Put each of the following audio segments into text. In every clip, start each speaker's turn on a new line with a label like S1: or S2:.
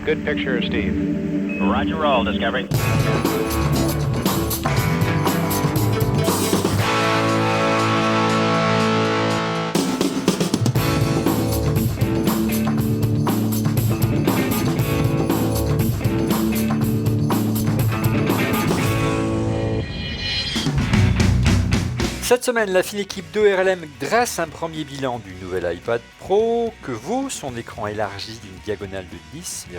S1: Good picture, Steve.
S2: Roger, roll, Discovery.
S3: Cette semaine, la fine équipe d'ORLM dresse un premier bilan du nouvel iPad Pro que vaut son écran élargi d'une diagonale de 10,5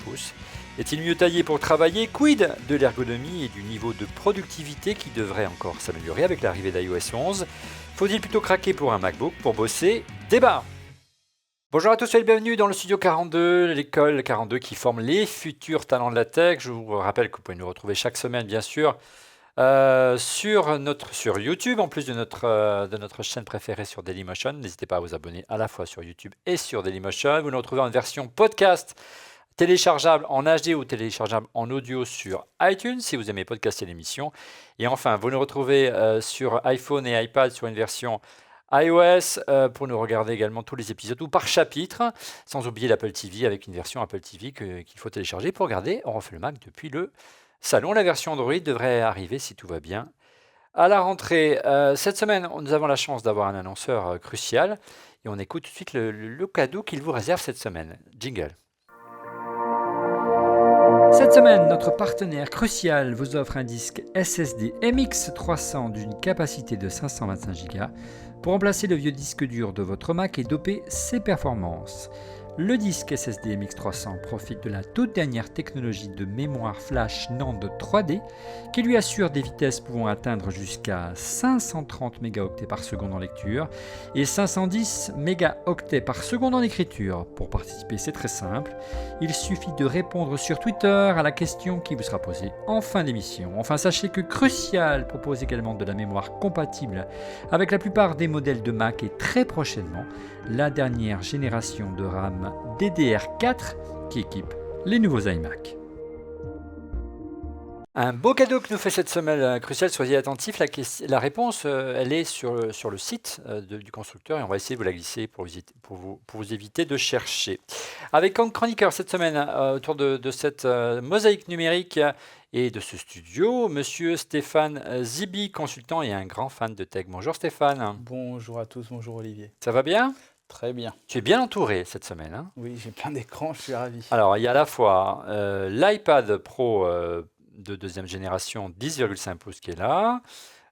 S3: pouces. Est-il mieux taillé pour travailler? Quid de l'ergonomie et du niveau de productivité qui devrait encore s'améliorer avec l'arrivée d'iOS 11? Faut-il plutôt craquer pour un MacBook pour bosser? Débat! Bonjour à tous et bienvenue dans le studio 42, l'école 42 qui forme les futurs talents de la tech. Je vous rappelle que vous pouvez nous retrouver chaque semaine, bien sûr, sur YouTube, en plus de notre chaîne préférée sur Dailymotion. N'hésitez pas à vous abonner à la fois sur YouTube et sur Dailymotion. Vous nous retrouvez en version podcast, téléchargeable en HD ou téléchargeable en audio sur iTunes si vous aimez podcaster l'émission. Et enfin, vous nous retrouvez sur iPhone et iPad sur une version iOS pour nous regarder également tous les épisodes ou par chapitre, sans oublier l'Apple TV avec une version Apple TV qu'il faut télécharger pour regarder On refait le Mac depuis le salon. La version Android devrait arriver, si tout va bien, à la rentrée. Cette semaine, nous avons la chance d'avoir un annonceur crucial et on écoute tout de suite le cadeau qu'il vous réserve cette semaine. Jingle. Cette semaine, notre partenaire crucial vous offre un disque SSD MX300 d'une capacité de 525 Go pour remplacer le vieux disque dur de votre Mac et doper ses performances. Le disque SSD MX300 profite de la toute dernière technologie de mémoire flash NAND 3D qui lui assure des vitesses pouvant atteindre jusqu'à 530 mégaoctets par seconde en lecture et 510 mégaoctets par seconde en écriture. Pour participer, c'est très simple. Il suffit de répondre sur Twitter à la question qui vous sera posée en fin d'émission. Enfin, sachez que Crucial propose également de la mémoire compatible avec la plupart des modèles de Mac et très prochainement la dernière génération de RAM DDR4 qui équipe les nouveaux iMac. Un beau cadeau que nous fait cette semaine Crucial, soyez attentifs, la réponse elle est sur le site du constructeur et on va essayer de vous la glisser pour vous éviter de chercher. Avec comme chroniqueur cette semaine autour de cette mosaïque numérique et de ce studio, monsieur Stéphane Zibi, consultant et un grand fan de tech. Bonjour Stéphane.
S4: Bonjour à tous, bonjour Olivier.
S3: Ça va bien?
S4: Très bien.
S3: Tu es bien entouré cette semaine, hein?
S4: Oui, j'ai plein d'écrans, je suis ravi.
S3: Alors, il y a à la fois l'iPad Pro de deuxième génération 10,5 pouces qui est là.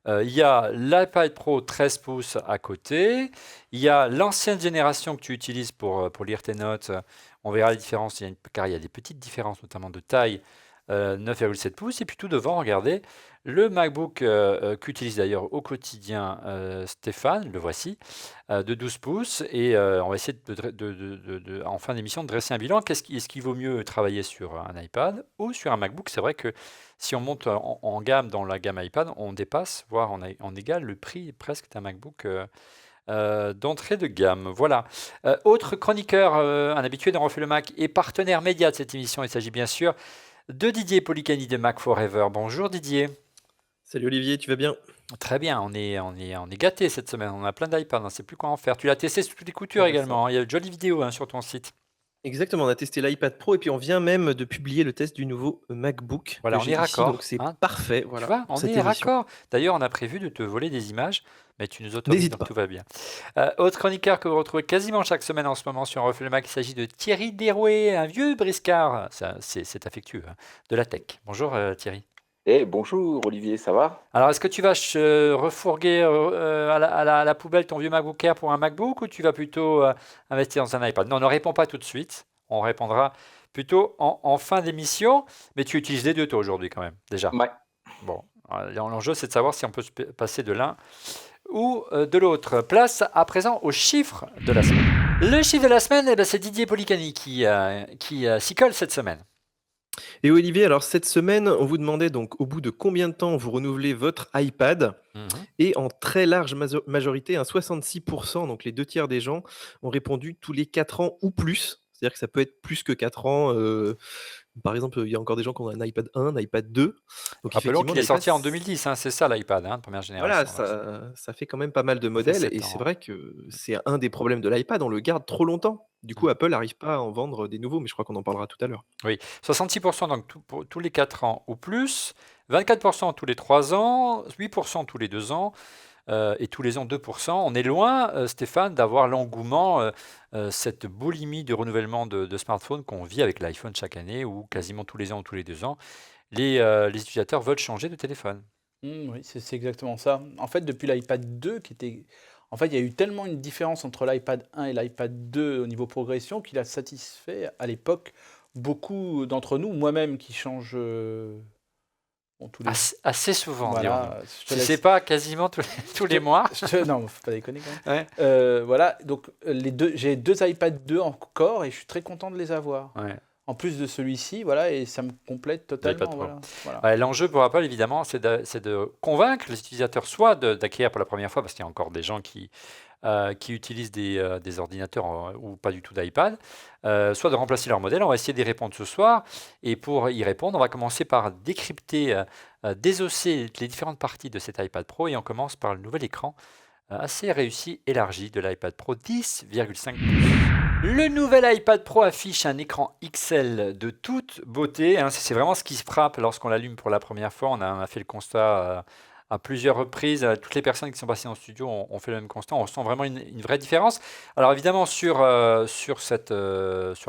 S3: Il y a l'iPad Pro 13 pouces à côté. Il y a l'ancienne génération que tu utilises pour lire tes notes. On verra les différences, car il y a des petites différences, notamment de taille. 9,7 pouces. Et puis tout devant, regardez, le MacBook qu'utilise d'ailleurs au quotidien Stéphane, le voici, de 12 pouces. Et on va essayer en fin d'émission de dresser un bilan. Est-ce qu'il vaut mieux travailler sur un iPad ou sur un MacBook? C'est vrai que si on monte en gamme dans la gamme iPad, on dépasse, voire on égale le prix presque d'un MacBook d'entrée de gamme. Voilà. Autre chroniqueur, un habitué d'On refait le Mac et partenaire média de cette émission, il s'agit bien sûr de Didier Policani de Mac Forever. Bonjour Didier.
S5: Salut Olivier, tu vas bien?
S3: Très bien, on est gâtés cette semaine, on a plein d'iPads, on ne sait plus quoi en faire. Tu l'as testé sous toutes les coutures également, il y a de jolies vidéos sur ton site.
S5: Exactement, on a testé l'iPad Pro et puis on vient même de publier le test du nouveau MacBook.
S3: Voilà,
S5: que
S3: on
S5: j'ai
S3: est
S5: ici,
S3: raccord.
S5: donc c'est parfait.
S3: Tu
S5: Voilà,
S3: vois,
S5: pour
S3: on
S5: cette
S3: est
S5: émission.
S3: raccord. D'ailleurs, on a prévu de te voler des images, mais tu nous autorises,
S5: N'hésite
S3: donc
S5: pas.
S3: tout va bien. Autre chroniqueur que vous retrouvez quasiment chaque semaine en ce moment sur On refait le Mac, il s'agit de Thierry Derouet, un vieux briscard. C'est affectueux, hein, de la tech. Bonjour Thierry.
S6: Bonjour Olivier, ça va?
S3: Alors, est-ce que tu vas refourguer à la poubelle ton vieux MacBook Air pour un MacBook ou tu vas plutôt investir dans un iPad? Non, ne réponds pas tout de suite. On répondra plutôt en fin d'émission. Mais tu utilises les deux, toi, aujourd'hui, quand même, déjà.
S6: Ouais.
S3: Bon, l'enjeu, c'est de savoir si on peut se passer de l'un ou de l'autre. Place à présent aux chiffres de la semaine. Le chiffre de la semaine, c'est Didier Policani qui s'y colle cette semaine.
S5: Et Olivier, alors cette semaine, on vous demandait donc au bout de combien de temps vous renouvelez votre iPad. Et en très large majorité, 66%, donc les 2 tiers des gens, ont répondu tous les 4 ans ou plus. C'est-à-dire que ça peut être plus que 4 ans. Par exemple, il y a encore des gens qui ont un iPad 1, un iPad 2. Donc
S3: Rappelons
S5: effectivement,
S3: qu'il est
S5: l'iPad,
S3: sorti en 2010, hein, c'est ça l'iPad, hein, de première
S5: voilà,
S3: génération.
S5: ça fait quand même pas mal de
S3: Ça fait
S5: modèles
S3: 7
S5: et c'est
S3: ans.
S5: vrai que c'est un des problèmes de l'iPad, on le garde trop longtemps. Du coup,
S3: Mm.
S5: Apple n'arrive pas à en vendre des nouveaux, mais je crois qu'on en parlera tout à l'heure.
S3: Oui, 66% donc pour tous les 4 ans ou plus, 24% tous les 3 ans, 8% tous les 2 ans, et tous les ans 2%. On est loin, Stéphane, d'avoir l'engouement, cette boulimie de renouvellement de smartphones qu'on vit avec l'iPhone chaque année, ou quasiment tous les ans ou tous les 2 ans. Les utilisateurs veulent changer de téléphone.
S4: Oui, c'est exactement ça. En fait, depuis l'iPad 2, En fait, il y a eu tellement une différence entre l'iPad 1 et l'iPad 2 au niveau progression qu'il a satisfait à l'époque beaucoup d'entre nous, moi-même qui change tous les...
S3: Assez souvent, dirons-nous.
S4: Voilà, je te
S3: Si
S4: laisse...
S3: c'est pas quasiment tous les mois.
S4: Non, faut pas déconner quand même.
S3: Ouais.
S4: Voilà, donc j'ai 2 iPad 2 encore et je suis très content de les avoir.
S3: Ouais.
S4: En plus de celui-ci, voilà, et ça me complète totalement.
S3: Pro.
S4: Voilà.
S3: Ouais, l'enjeu pour Apple, évidemment, c'est de convaincre les utilisateurs soit d'acquérir pour la première fois, parce qu'il y a encore des gens qui utilisent des ordinateurs ou pas du tout d'iPad, soit de remplacer leur modèle. On va essayer d'y répondre ce soir. Et pour y répondre, on va commencer par décrypter, désosser les différentes parties de cet iPad Pro. Et on commence par le nouvel écran assez réussi, élargi de l'iPad Pro 10,5 pouces. Le nouvel iPad Pro affiche un écran XL de toute beauté, hein. C'est vraiment ce qui se frappe lorsqu'on l'allume pour la première fois. On a fait le constat à plusieurs reprises. Toutes les personnes qui sont passées dans le studio ont fait le même constat. On sent vraiment une vraie différence. Alors évidemment, sur la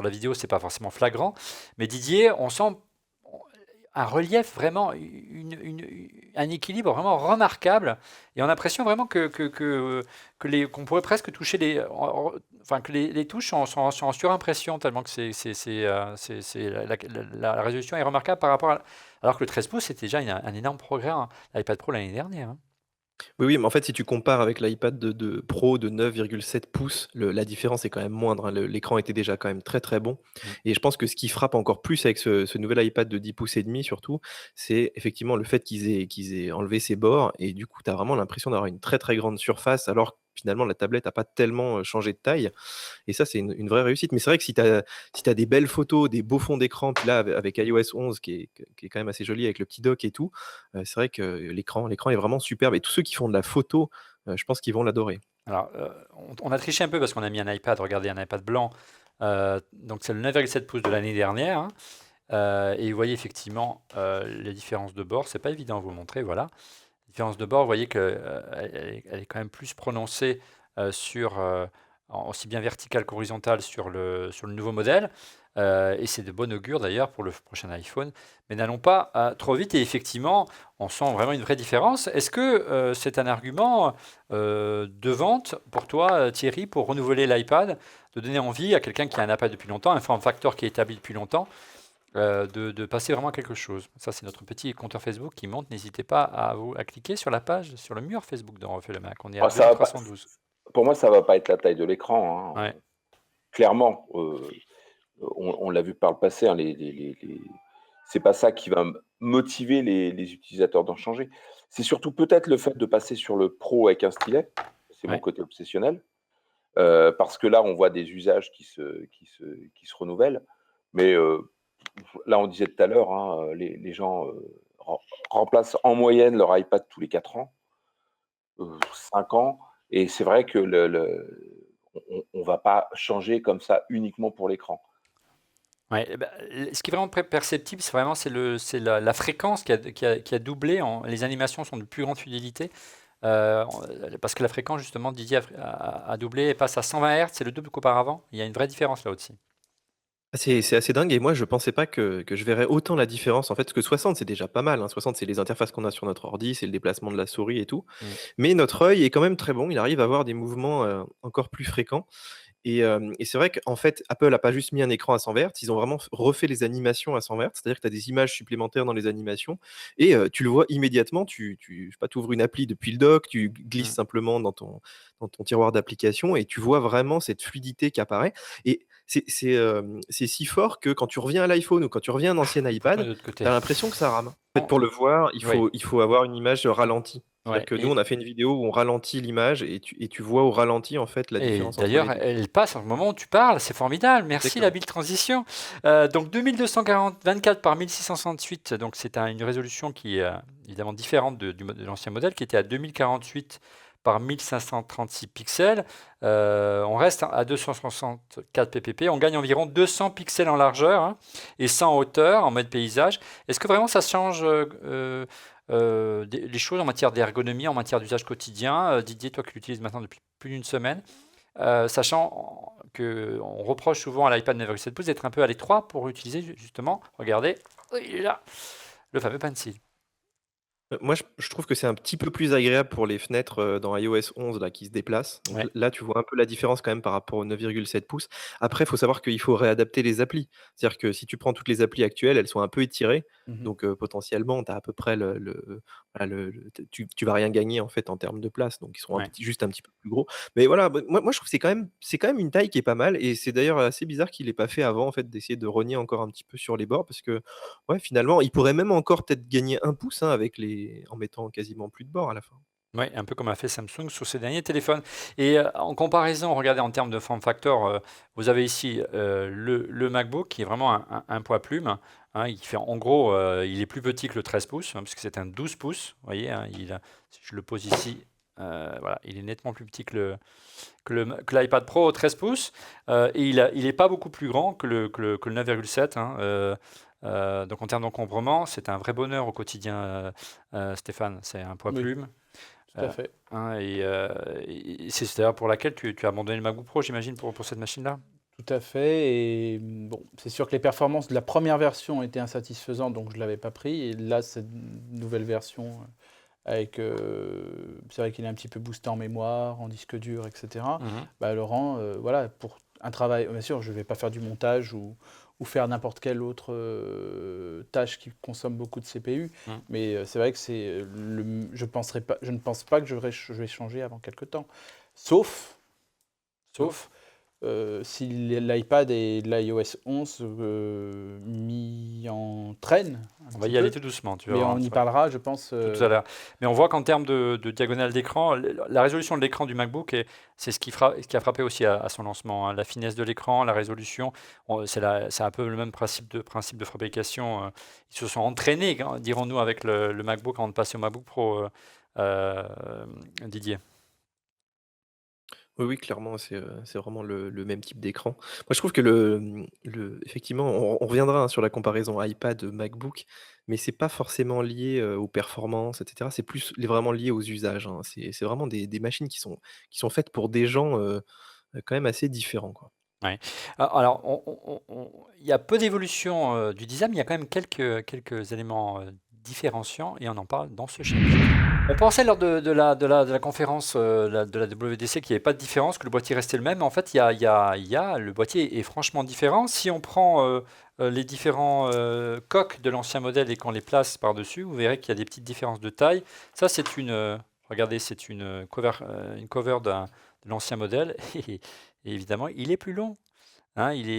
S3: vidéo, c'est pas forcément flagrant. Mais Didier, on sent un relief vraiment, un équilibre vraiment remarquable. Et on a l'impression vraiment qu'on pourrait presque toucher que les touches sont en surimpression, tellement que la résolution est remarquable par rapport alors que le 13 pouces, c'était déjà un énorme progrès, hein, l'iPad Pro l'année dernière, hein.
S5: Oui, oui, mais en fait, si tu compares avec l'iPad de Pro de 9,7 pouces, la différence est quand même moindre, hein. L'écran était déjà quand même très très bon. Et je pense que ce qui frappe encore plus avec ce nouvel iPad de 10 pouces et demi, surtout, c'est effectivement le fait qu'ils aient enlevé ses bords. Et du coup, tu as vraiment l'impression d'avoir une très très grande surface, alors que finalement, la tablette n'a pas tellement changé de taille. Et ça, c'est une vraie réussite. Mais c'est vrai que si tu as des belles photos, des beaux fonds d'écran, puis là, avec iOS 11, qui est quand même assez joli avec le petit dock et tout, c'est vrai que l'écran est vraiment superbe. Et tous ceux qui font de la photo, je pense qu'ils vont l'adorer.
S3: Alors, on a triché un peu parce qu'on a mis un iPad, regardez, un iPad blanc. Donc, c'est le 9,7 pouces de l'année dernière, hein. Et vous voyez effectivement les différences de bord. C'est pas évident à vous montrer, voilà. La différence de bord, vous voyez qu'elle elle est quand même plus prononcée aussi bien verticale qu'horizontale sur le nouveau modèle. Et c'est de bon augure d'ailleurs pour le prochain iPhone. Mais n'allons pas trop vite. Et effectivement, on sent vraiment une vraie différence. Est-ce que c'est un argument de vente pour toi, Thierry, pour renouveler l'iPad, de donner envie à quelqu'un qui a un iPad depuis longtemps, un form factor qui est établi depuis longtemps, de passer vraiment à quelque chose? Ça, c'est notre petit compteur Facebook qui monte. N'hésitez pas à cliquer sur la page, sur le mur Facebook de Refait le Mac. On est à
S6: Ah, ça va pas-
S3: 2312.
S6: Pour moi, ça va pas être la taille de l'écran, hein.
S3: Ouais.
S6: Clairement, on l'a vu par le passé, hein, c'est pas ça qui va motiver les utilisateurs d'en changer. C'est surtout peut-être le fait de passer sur le Pro avec un stylet. C'est mon
S3: Ouais.
S6: côté obsessionnel. Parce que là, on voit des usages qui se renouvellent. Mais là, on disait tout à l'heure, hein, les gens remplacent en moyenne leur iPad tous les 4 ans, 5 ans. Et c'est vrai que on va pas changer comme ça uniquement pour l'écran.
S3: Ouais, eh ben, ce qui est vraiment perceptible, c'est la fréquence qui a doublé. Les animations sont de plus grande fidélité. Parce que la fréquence, justement, Didier a doublé et passe à 120 Hz, c'est le double qu'auparavant. Il y a une vraie différence là aussi.
S5: C'est assez dingue et moi je pensais pas que je verrais autant la différence en fait, parce que 60 c'est déjà pas mal, hein. 60 c'est les interfaces qu'on a sur notre ordi, c'est le déplacement de la souris et tout. Mais notre œil est quand même très bon, il arrive à avoir des mouvements, encore plus fréquents et c'est vrai qu'en fait Apple a pas juste mis un écran à 100 Hz, ils ont vraiment refait les animations à 100 Hz. C'est-à-dire que tu as des images supplémentaires dans les animations et tu le vois immédiatement, je sais pas, tu ouvres une appli depuis le dock, tu glisses simplement dans ton tiroir d'applications et tu vois vraiment cette fluidité qui apparaît et c'est si fort que quand tu reviens à l'iPhone ou quand tu reviens à un ancien
S3: De
S5: iPad,
S3: l'autre côté.
S5: tu as l'impression que ça rame. En fait, pour le voir, il
S3: Oui.
S5: faut avoir une image ralentie. C'est-à-dire
S3: Ouais.
S5: que nous, on a fait une vidéo où on ralentit l'image et tu vois au ralenti, en fait, la
S3: Et
S5: différence entre
S3: d'ailleurs,
S5: les 2.
S3: elle passe au moment où tu parles, c'est formidable. Merci la
S5: Exactement.
S3: belle transition. Donc 2224 par 1668, donc c'est une résolution qui est évidemment différente de l'ancien modèle qui était à 2048 par 1536 pixels. On reste à 264 ppp, on gagne environ 200 pixels en largeur, hein, et 100 en hauteur en mode paysage. Est-ce que vraiment ça change les choses en matière d'ergonomie, en matière d'usage quotidien? Didier, toi qui l'utilises maintenant depuis plus d'une semaine, sachant qu'on reproche souvent à l'iPad 9,7 pouces d'être un peu à l'étroit pour utiliser justement, regardez, il est là, le fameux pencil.
S5: Moi, je trouve que c'est un petit peu plus agréable pour les fenêtres, dans iOS 11 là, qui se déplacent. Donc
S3: Ouais.
S5: là, tu vois un peu la différence quand même par rapport au 9,7 pouces. Après, il faut savoir qu'il faut réadapter les applis. C'est-à-dire que si tu prends toutes les applis actuelles, elles sont un peu étirées.
S4: Mhm.
S5: Donc potentiellement, tu as à peu près voilà, tu vas rien gagner en fait en termes de place. Donc ils seront
S3: Ouais.
S5: juste un petit peu plus gros. Mais voilà, moi je trouve que c'est quand même une taille qui est pas mal et c'est d'ailleurs assez bizarre qu'il ait pas fait avant en fait d'essayer de rogner encore un petit peu sur les bords parce que ouais, finalement, il pourrait même encore peut-être gagner 1 pouce, hein, en mettant quasiment plus de bords à la fin.
S3: Ouais, un peu comme a fait Samsung sur ses derniers téléphones. Et en comparaison, regardez en termes de form factor, vous avez ici le MacBook qui est vraiment un poids plume, hein, il fait en gros, il est plus petit que le 13 pouces, hein, parce que c'est un 12 pouces. Vous voyez, hein, si je le pose ici, voilà, il est nettement plus petit que l'iPad Pro 13 pouces. Et il n'est pas beaucoup plus grand que le 9,7. Hein, donc en termes d'encombrement, c'est un vrai bonheur au quotidien, Stéphane. C'est un poids
S4: Oui,
S3: plume.
S4: tout à fait.
S3: Hein, et c'est d'ailleurs pour laquelle tu as abandonné le MacBook Pro, j'imagine, pour cette machine-là.
S4: Tout à fait. Et bon, c'est sûr que les performances de la première version étaient insatisfaisantes, donc je ne l'avais pas pris. Et là, cette nouvelle version, c'est vrai qu'il est un petit peu boosté en mémoire, en disque dur, etc.
S3: Mhm.
S4: Bah, le rend, voilà, pour un travail. Bien sûr, je ne vais pas faire du montage ou faire n'importe quelle autre tâche qui consomme beaucoup de CPU.
S3: Mhm.
S4: Mais c'est vrai que je ne pense pas que je vais changer avant quelques temps. Sauf
S3: Sauf,
S4: si l'iPad et l'iOS 11 m'y entraînent un
S3: on va
S4: petit
S3: y aller
S4: peu,
S3: tout doucement, tu vas
S4: mais
S3: voir,
S4: on y
S3: ça va
S4: parlera, je pense.
S3: tout à l'heure. Mais on voit qu'en termes de diagonale d'écran, la résolution de l'écran du MacBook, c'est ce qui a frappé aussi à son lancement, hein. La finesse de l'écran, la résolution, c'est un peu le même principe de fabrication. Ils se sont entraînés, hein, dirons-nous, avec le MacBook avant de passer au MacBook Pro, Didier.
S5: Oui, oui, clairement, c'est vraiment le même type d'écran. Moi, je trouve que effectivement, on reviendra, hein, sur la comparaison iPad-MacBook, mais c'est pas forcément lié, aux performances et cetera. C'est plus vraiment lié aux usages, hein. C'est vraiment des machines qui sont faites pour des gens, quand même assez différents, quoi.
S3: Ouais. Alors, il y a peu d'évolution du design, mais il y a quand même quelques éléments différenciants et on en parle dans ce chapitre. On pensait lors de la conférence de la WWDC qu'il n'y avait pas de différence, que le boîtier restait le même. En fait, le boîtier est franchement différent. Si on prend les différents coques de l'ancien modèle et qu'on les place par-dessus, vous verrez qu'il y a des petites différences de taille. Ça, regardez, c'est une cover de l'ancien modèle. Et évidemment, il est plus long. Hein, il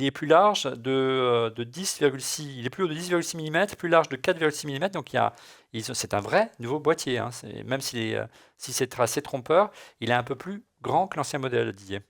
S3: est plus large de 10,6, il est plus haut de 10,6 mm, plus large de 4,6 mm. Donc c'est un vrai nouveau boîtier, hein. Même si c'est tracé trompeur, il est un peu plus grand que l'ancien modèle, Didier.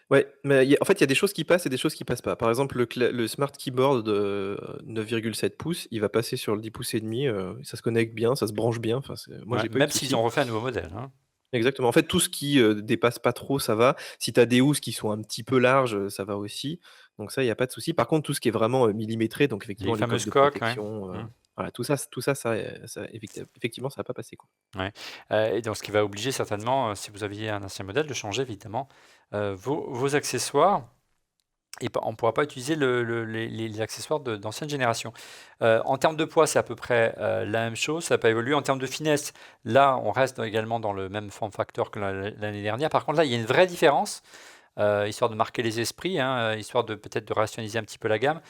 S5: Ouais, mais en fait, il y a des choses qui passent et des choses qui passent pas. Par exemple, le smart keyboard de 9,7 pouces, il va passer sur le 10 pouces et demi, ça se connecte bien, ça se branche bien, enfin, moi,
S3: Ouais,
S5: j'ai pas eu de
S3: même s'ils
S5: soucis.
S3: ont refait un nouveau modèle, hein.
S5: Exactement. En fait, tout ce qui, dépasse pas trop, ça va. Si tu as des housses qui sont un petit peu larges, ça va aussi. Donc ça, il y a pas de souci. Par contre, tout ce qui est vraiment, millimétré, donc effectivement
S3: Les
S5: les coques
S3: fameuses
S5: de
S3: coques, ouais.
S5: protection,
S3: Mm.
S5: voilà, tout ça, ça effectivement, ça va pas passer, quoi.
S3: Ouais. Et donc, ce qui va obliger certainement, si vous aviez un ancien modèle, de changer évidemment vos accessoires. Et on ne pourra pas utiliser les accessoires d'ancienne génération. En termes de poids, c'est à peu près la même chose. Ça n'a pas évolué. En termes de finesse, là, on reste également dans le même form factor que l'année dernière. Par contre, là, il y a une vraie différence, histoire de marquer les esprits, hein, histoire de peut-être de rationaliser un petit peu la gamme.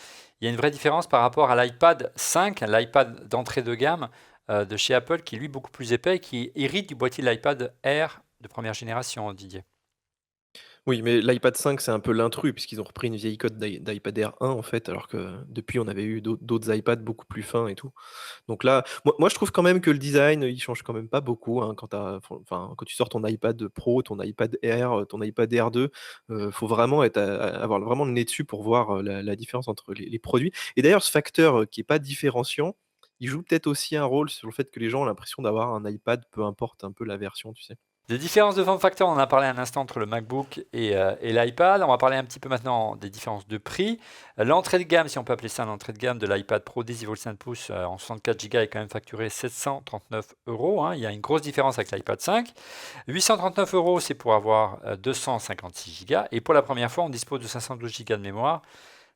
S3: Il y a une vraie différence par rapport à l'iPad 5, l'iPad d'entrée de gamme de chez Apple, qui est lui beaucoup plus épais et qui hérite du boîtier de l'iPad Air de première génération, Didier.
S5: Oui, mais l'iPad 5, c'est un peu l'intrus puisqu'ils ont repris une vieille code d'iPad Air 1 en fait, alors que depuis on avait eu d'autres iPads beaucoup plus fins et tout. Donc là, moi je trouve quand même que le design, il change quand même pas beaucoup, hein, quand tu sors ton iPad Pro, ton iPad Air, ton iPad Air 2, faut vraiment avoir vraiment le nez dessus pour voir, la différence entre les produits. Et d'ailleurs ce facteur, qui est pas différenciant, il joue peut-être aussi un rôle sur le fait que les gens ont l'impression d'avoir un iPad, peu importe un peu la version, tu sais?
S3: Des différences de form factor, on en a parlé un instant entre le MacBook et l'iPad. On va parler un petit peu maintenant des différences de prix. L'entrée de gamme, si on peut appeler ça l'entrée de gamme de l'iPad Pro 10,5 pouces en 64 Go est quand même facturé 739 €. Il y a une grosse différence avec l'iPad 5. 839 €, c'est pour avoir 256 Go. Et pour la première fois, on dispose de 512 Go de mémoire.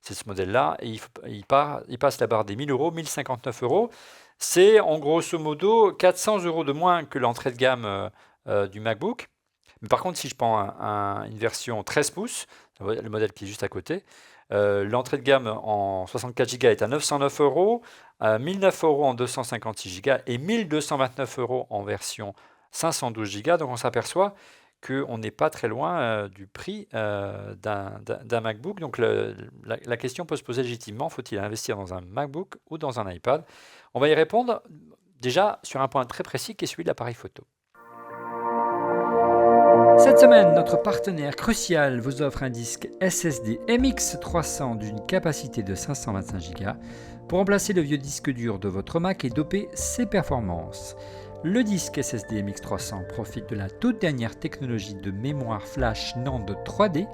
S3: C'est ce modèle-là. Et il passe la barre des 1000 €, 1059 €. C'est en grosso modo 400 € de moins que l'entrée de gamme du MacBook. Mais par contre, si je prends une version 13 pouces, le modèle qui est juste à côté, l'entrée de gamme en 64 Go est à 909 €, 1009 € en 256 Go et 1229 € en version 512 Go. Donc on s'aperçoit qu'on n'est pas très loin du prix d'un MacBook. Donc la question peut se poser légitimement, faut-il investir dans un MacBook ou dans un iPad? On va y répondre déjà sur un point très précis qui est celui de l'appareil photo. Cette semaine, notre partenaire Crucial vous offre un disque SSD MX300 d'une capacité de 525 Go pour remplacer le vieux disque dur de votre Mac et doper ses performances. Le disque SSD MX300 profite de la toute dernière technologie de mémoire flash NAND 3D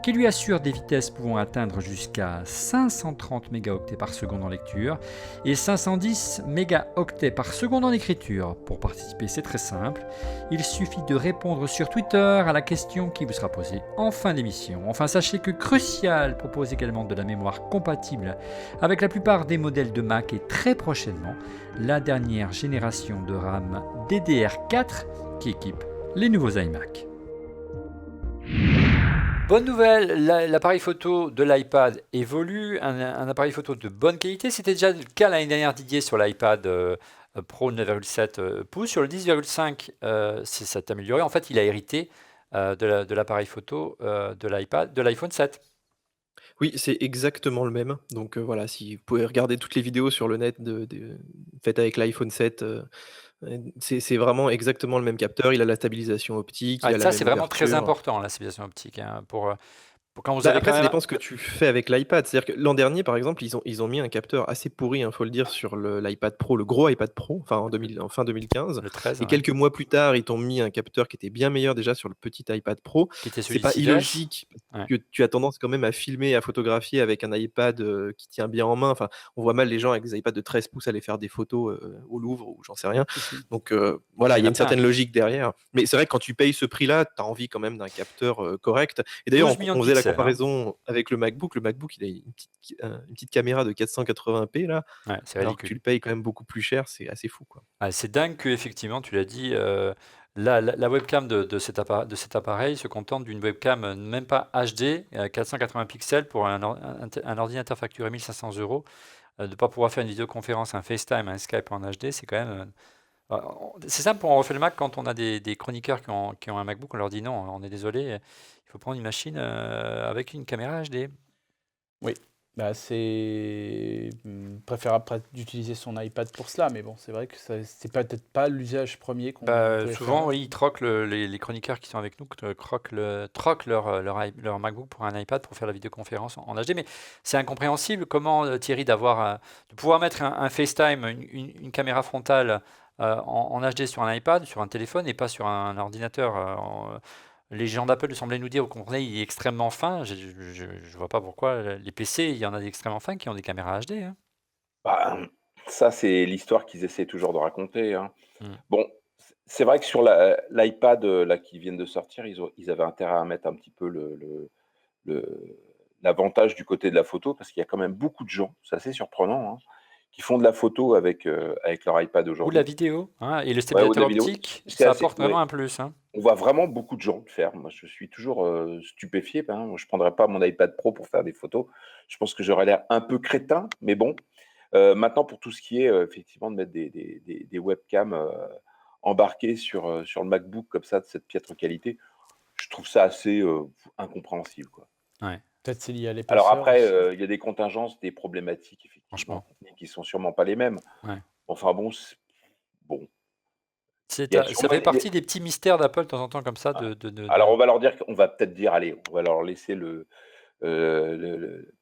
S3: qui lui assure des vitesses pouvant atteindre jusqu'à 530 mégaoctets par seconde en lecture et 510 mégaoctets par seconde en écriture. Pour participer, c'est très simple. Il suffit de répondre sur Twitter à la question qui vous sera posée en fin d'émission. Enfin, sachez que Crucial propose également de la mémoire compatible avec la plupart des modèles de Mac et très prochainement la dernière génération de RAM DDR4 qui équipe les nouveaux iMac. Bonne nouvelle, l'appareil photo de l'iPad évolue, un appareil photo de bonne qualité. C'était déjà le cas l'année dernière, Didier, sur l'iPad Pro 9,7 pouces. Sur le 10,5, c'est s'est amélioré. En fait, il a hérité de l'appareil photo de l'iPad, de l'iPhone 7.
S5: Oui, c'est exactement le même. Donc voilà, si vous pouvez regarder toutes les vidéos sur le net faites avec l'iPhone 7, c'est vraiment exactement le même capteur. Il a la stabilisation optique, il a la
S3: Ça,
S5: même
S3: c'est vraiment très
S5: ouverture.
S3: important, la stabilisation optique, hein, pour quand vous
S5: Bah,
S3: avez
S5: après,
S3: quand
S5: ça
S3: même...
S5: dépend ce que tu fais avec l'iPad. C'est-à-dire que l'an dernier, par exemple, ils ont mis un capteur assez pourri, faut le dire, sur l'iPad Pro, le gros iPad Pro, enfin en fin 2015.
S3: Le 13,
S5: Et
S3: ouais,
S5: quelques mois plus tard, ils t'ont mis un capteur qui était bien meilleur déjà sur le petit iPad Pro.
S3: qui était
S5: C'est
S3: celui de
S5: pas
S3: 6S.
S5: illogique
S3: Ouais.
S5: que tu as tendance quand même à filmer, à photographier avec un iPad qui tient bien en main. Enfin, on voit mal les gens avec des iPads de 13 pouces aller faire des photos au Louvre ou j'en sais rien. Donc voilà, il y a une certaine logique derrière. Mais c'est vrai que quand tu payes ce prix-là, tu as envie quand même d'un capteur correct. Et d'ailleurs,
S3: 12 millions
S5: on
S3: de
S5: faisait la
S3: pixels, hein.
S5: comparaison avec le MacBook. Le MacBook, il a une petite caméra de 480p là,
S3: Ouais, c'est
S5: alors que tu
S3: ridicule.
S5: le payes quand même beaucoup plus cher. C'est assez fou, quoi.
S3: C'est dingue que, effectivement, tu l'as dit, la webcam de cet appareil se contente d'une webcam même pas HD, 480 pixels pour un ordinateur facturé 1500 €. De ne pas pouvoir faire une vidéoconférence, un FaceTime, un Skype en HD, c'est quand même... c'est simple, on refait le Mac quand on a des chroniqueurs qui ont un MacBook, on leur dit non, on est désolé, il faut prendre une machine avec une caméra HD.
S4: Oui, bah, c'est préférable d'utiliser son iPad pour cela, mais bon, c'est vrai que c'est peut-être pas l'usage premier qu'on pourrait
S3: Souvent,
S4: faire.
S3: oui, ils troquent les chroniqueurs qui sont avec nous, troquent leur MacBook pour un iPad pour faire la vidéoconférence en HD. Mais c'est incompréhensible comment, Thierry, de pouvoir mettre un FaceTime, une caméra frontale en HD sur un iPad, sur un téléphone et pas sur un ordinateur. Les gens d'Apple semblaient nous dire, vous comprenez, il est extrêmement fin. Je ne vois pas pourquoi les PC, il y en a d'extrêmement fins qui ont des caméras HD, hein.
S6: Bah, ça, c'est l'histoire qu'ils essaient toujours de raconter, hein.
S3: Mm.
S6: Bon, c'est vrai que sur l'iPad, là, qui viennent de sortir, ils avaient intérêt à mettre un petit peu l'avantage du côté de la photo, parce qu'il y a quand même beaucoup de gens, c'est assez surprenant, hein, qui font de la photo avec leur iPad
S3: Ou de la
S6: aujourd'hui.
S3: vidéo, hein, et le
S6: Ouais, ou de
S3: stabilisateur
S6: la vidéo.
S3: optique,
S6: C'est
S3: ça
S6: assez,
S3: apporte vraiment
S6: ouais.
S3: un plus, hein.
S6: On voit vraiment beaucoup de gens le faire. Moi, je suis toujours stupéfié. Ben, moi, je ne prendrais pas mon iPad Pro pour faire des photos. Je pense que j'aurais l'air un peu crétin, mais bon. Maintenant, pour tout ce qui est effectivement de mettre des webcams embarquées sur le MacBook comme ça, de cette piètre qualité, je trouve ça assez incompréhensible, quoi.
S3: Ouais,
S4: Peut-être c'est lié à
S6: Alors
S4: l'épaisseur
S6: après,
S4: aussi.
S6: il y a des contingences, des problématiques effectivement
S3: franchement.
S6: techniques qui sont sûrement pas les mêmes.
S3: Ouais.
S6: Enfin bon, bon,
S3: C'est,
S6: il y a
S3: ça
S6: sûrement
S3: fait partie des petits mystères d'Apple de temps en temps comme ça.
S6: alors on va leur dire on va peut-être dire: «Allez, on va leur laisser le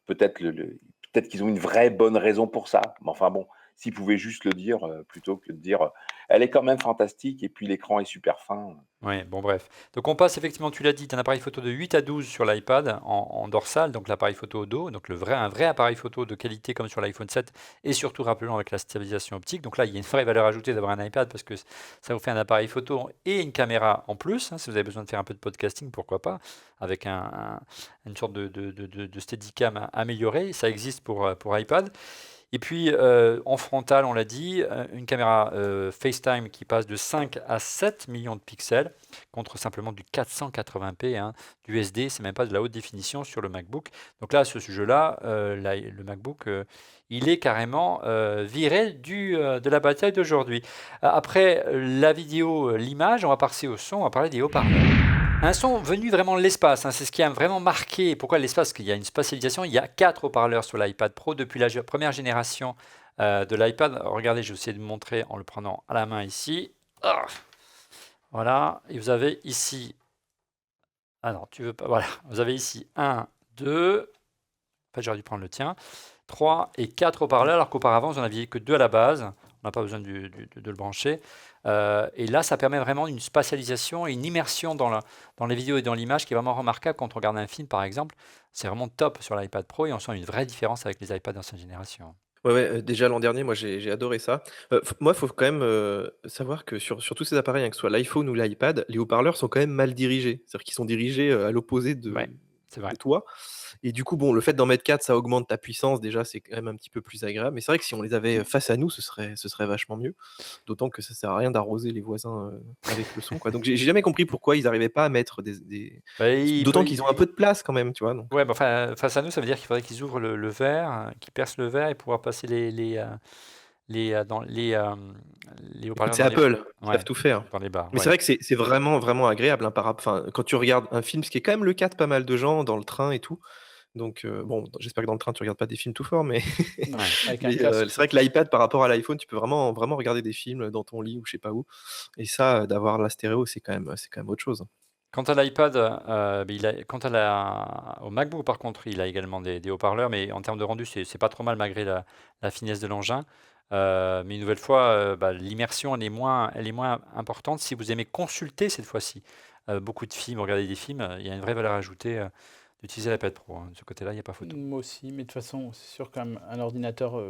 S6: peut-être qu'ils ont une vraie bonne raison pour ça». Mais enfin bon, s'ils pouvaient juste le dire, plutôt que de dire, «Elle est quand même fantastique et puis l'écran est super fin».
S3: Ouais, bon bref. Donc on passe effectivement, tu l'as dit, d'un appareil photo de 8 à 12 sur l'iPad en dorsale, donc l'appareil photo au dos, donc un vrai appareil photo de qualité comme sur l'iPhone 7, et surtout rappelons avec la stabilisation optique. Donc là, il y a une vraie valeur ajoutée d'avoir un iPad parce que ça vous fait un appareil photo et une caméra en plus, hein, si vous avez besoin de faire un peu de podcasting, pourquoi pas, avec une sorte de Steadicam amélioré, ça existe pour iPad. Et puis en frontal, on l'a dit, une caméra FaceTime qui passe de 5 à 7 millions de pixels contre simplement du 480p, hein, du SD, c'est même pas de la haute définition sur le MacBook. Donc là, à ce sujet-là, le MacBook, il est carrément viré de la bataille d'aujourd'hui. Après la vidéo, l'image, on va passer au son, on va parler des haut-parleurs. Un son venu vraiment de l'espace, hein, c'est ce qui a vraiment marqué. Pourquoi l'espace? Parce qu'il y a une spatialisation. Il y a 4 haut-parleurs sur l'iPad Pro depuis la première génération de l'iPad. Regardez, je vais essayer de vous montrer en le prenant à la main ici. Ah, voilà, et vous avez ici. Ah non, tu veux pas. Voilà, vous avez ici 1, 2. En fait, j'aurais dû prendre le tien. 3 et 4 haut-parleurs, alors qu'auparavant, vous n'en aviez que 2 à la base. On n'a pas besoin de le brancher. Et là, ça permet vraiment une spatialisation et une immersion dans les vidéos et dans l'image qui est vraiment remarquable quand on regarde un film, par exemple. C'est vraiment top sur l'iPad Pro et on sent une vraie différence avec les iPads d'ancienne génération.
S5: Ouais, ouais, déjà l'an dernier, moi j'ai adoré ça. Moi, il faut quand même, savoir que sur tous ces appareils, hein, que ce soit l'iPhone ou l'iPad, les haut-parleurs sont quand même mal dirigés. C'est-à-dire qu'ils sont dirigés, à l'opposé
S3: Ouais, c'est vrai.
S5: de toi, et du coup, bon, le fait d'en mettre 4, ça augmente ta puissance, déjà, c'est quand même un petit peu plus agréable. Mais c'est vrai que si on les avait face à nous, ce serait vachement mieux. D'autant que ça sert à rien d'arroser les voisins, avec le son, quoi. Donc j'ai jamais compris pourquoi ils arrivaient pas à mettre des
S3: Bah,
S5: d'autant qu'ils ont un peu de place quand même, tu vois? Donc
S3: ouais, bah, enfin, face à nous, ça veut dire qu'il faudrait qu'ils ouvrent le verre, qu'ils percent le verre et pouvoir passer les
S5: écoute,
S3: haut-parleurs
S5: c'est
S3: dans les,
S5: Apple, ils savent
S3: ouais,
S5: tout faire.
S3: dans les bars.
S5: Mais c'est
S3: Ouais.
S5: vrai que c'est vraiment, vraiment agréable, hein, enfin, quand tu regardes un film, ce qui est quand même le cas de pas mal de gens dans le train et tout. Donc bon, j'espère que dans le train, tu regardes pas des films tout forts, mais
S4: Non,
S3: Ouais.
S4: avec un
S5: mais
S4: casque.
S5: c'est vrai que l'iPad par rapport à l'iPhone, tu peux vraiment, vraiment regarder des films dans ton lit ou je sais pas où, et ça, d'avoir la stéréo, c'est quand même autre chose.
S3: Quant à l'iPad, au MacBook, par contre, il a également des haut-parleurs, mais en termes de rendu, c'est pas trop mal malgré la finesse de l'engin. Mais une nouvelle fois, l'immersion, elle est moins importante si vous aimez consulter cette fois-ci beaucoup de films, regarder des films. Il y a une vraie valeur ajoutée d'utiliser l'iPad Pro, hein. De ce côté-là, il n'y a pas photo.
S4: Moi aussi, mais de toute façon, c'est sûr quand même un ordinateur.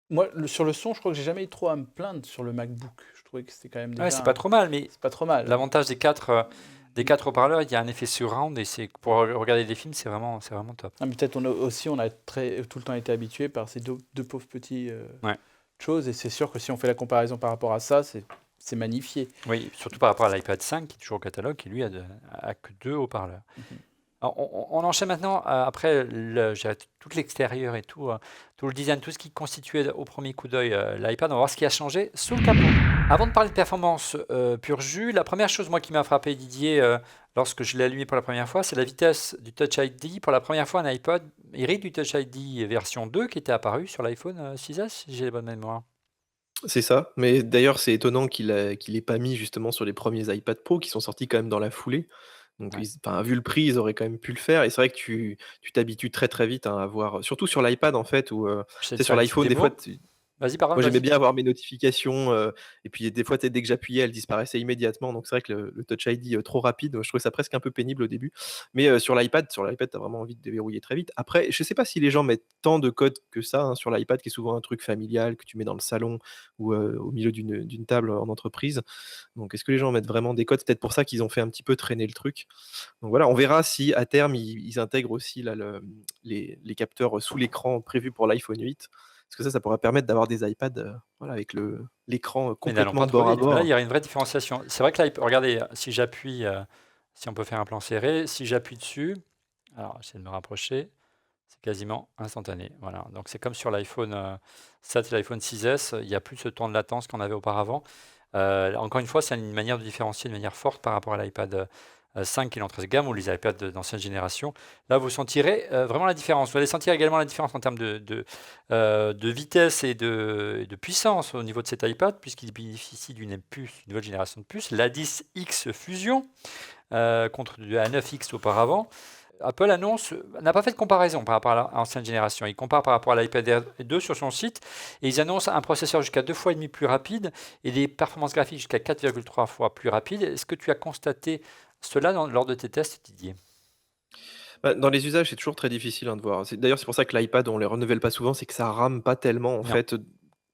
S4: Moi, sur le son, je crois que j'ai jamais eu trop à me plaindre sur le MacBook. Je trouvais que c'était quand même
S3: Ouais,
S4: déjà.
S3: c'est pas trop mal, mais
S4: C'est pas trop mal.
S3: l'avantage des quatre haut-parleurs, il y a un effet surround et pour regarder des films, c'est vraiment top.
S4: Ah, mais peut-être on a tout le temps été habitué par ces deux pauvres petits
S3: Ouais.
S4: choses, et c'est sûr que si on fait la comparaison par rapport à ça, c'est magnifié.
S3: Oui, surtout par rapport à l'iPad 5 qui est toujours au catalogue, qui lui a que 2 haut-parleurs.
S4: Mhm.
S3: Alors, on enchaîne maintenant après je dirais tout l'extérieur et tout le design, tout ce qui constituait au premier coup d'œil l'iPad. On va voir ce qui a changé sous le capot. Avant de parler de performance pur jus, la première chose moi qui m'a frappé, Didier, lorsque je l'ai allumé pour la première fois, c'est la vitesse du Touch ID. Pour la première fois, un iPod hérite du Touch ID version 2 qui était apparu sur l'iPhone 6S, si j'ai les bonnes mémoires.
S5: C'est ça, mais d'ailleurs, c'est étonnant qu'il ait pas mis justement sur les premiers iPad Pro qui sont sortis quand même dans la foulée. Donc
S3: Ouais.
S5: enfin, vu le prix, ils auraient quand même pu le faire, et c'est vrai que tu t'habitues très, très vite, hein, à avoir surtout sur l'iPad en fait, où,
S3: Je
S5: tu
S3: sais
S5: sais
S3: te faire
S5: sur
S3: une petite
S5: l'iPhone des fois
S3: démo. Vas-y, pardon,
S5: moi, j'aimais
S3: vas-y.
S5: bien avoir mes notifications, et puis des fois, tu sais, dès que j'appuyais, elles disparaissaient immédiatement. Donc c'est vrai que le Touch ID, trop rapide, je trouvais ça presque un peu pénible au début. Mais sur l'iPad, tu as vraiment envie de déverrouiller très vite. Après, je sais pas si les gens mettent tant de code que ça, hein, sur l'iPad, qui est souvent un truc familial que tu mets dans le salon ou, au milieu d'une table en entreprise. Donc est-ce que les gens mettent vraiment des codes? C'est peut-être pour ça qu'ils ont fait un petit peu traîner le truc. Donc voilà, on verra si à terme, ils intègrent aussi là les capteurs sous l'écran prévus pour l'iPhone 8. Parce que ça pourrait permettre d'avoir des iPads, voilà, avec l'écran,
S3: Mais n'allons
S5: complètement
S3: pas trop
S5: bord à
S3: vite. Mais là, il
S5: bord.
S3: y aurait une vraie différenciation. C'est vrai que là, regardez, si j'appuie, si on peut faire un plan serré, si j'appuie dessus, alors j'essaie de me rapprocher, c'est quasiment instantané. Voilà. Donc c'est comme sur l'iPhone 7 et l'iPhone 6S, il n'y a plus ce temps de latence qu'on avait auparavant. Encore une fois, c'est une manière de différencier de manière forte par rapport à l'iPad 5 qui est l'entrée de gamme ou les iPads d'ancienne génération. Là, vous sentirez vraiment la différence. Vous allez sentir également la différence en termes de vitesse et de puissance au niveau de cet iPad, puisqu'il bénéficie d'une puce, une nouvelle génération de puces, l'A10X Fusion, contre du A9X auparavant. Apple n'a pas fait de comparaison par rapport à l'ancienne génération. Il compare par rapport à l'iPad Air 2 sur son site et ils annoncent un processeur jusqu'à 2,5 fois plus rapide et des performances graphiques jusqu'à 4,3 fois plus rapides. Est-ce que tu as constaté cela lors de tes tests, Didier?
S5: Bah, dans les usages, c'est toujours très difficile, hein, de voir. D'ailleurs, c'est pour ça que l'iPad, on les renouvelle pas souvent, c'est que ça rame pas tellement, en
S3: Non.
S5: fait,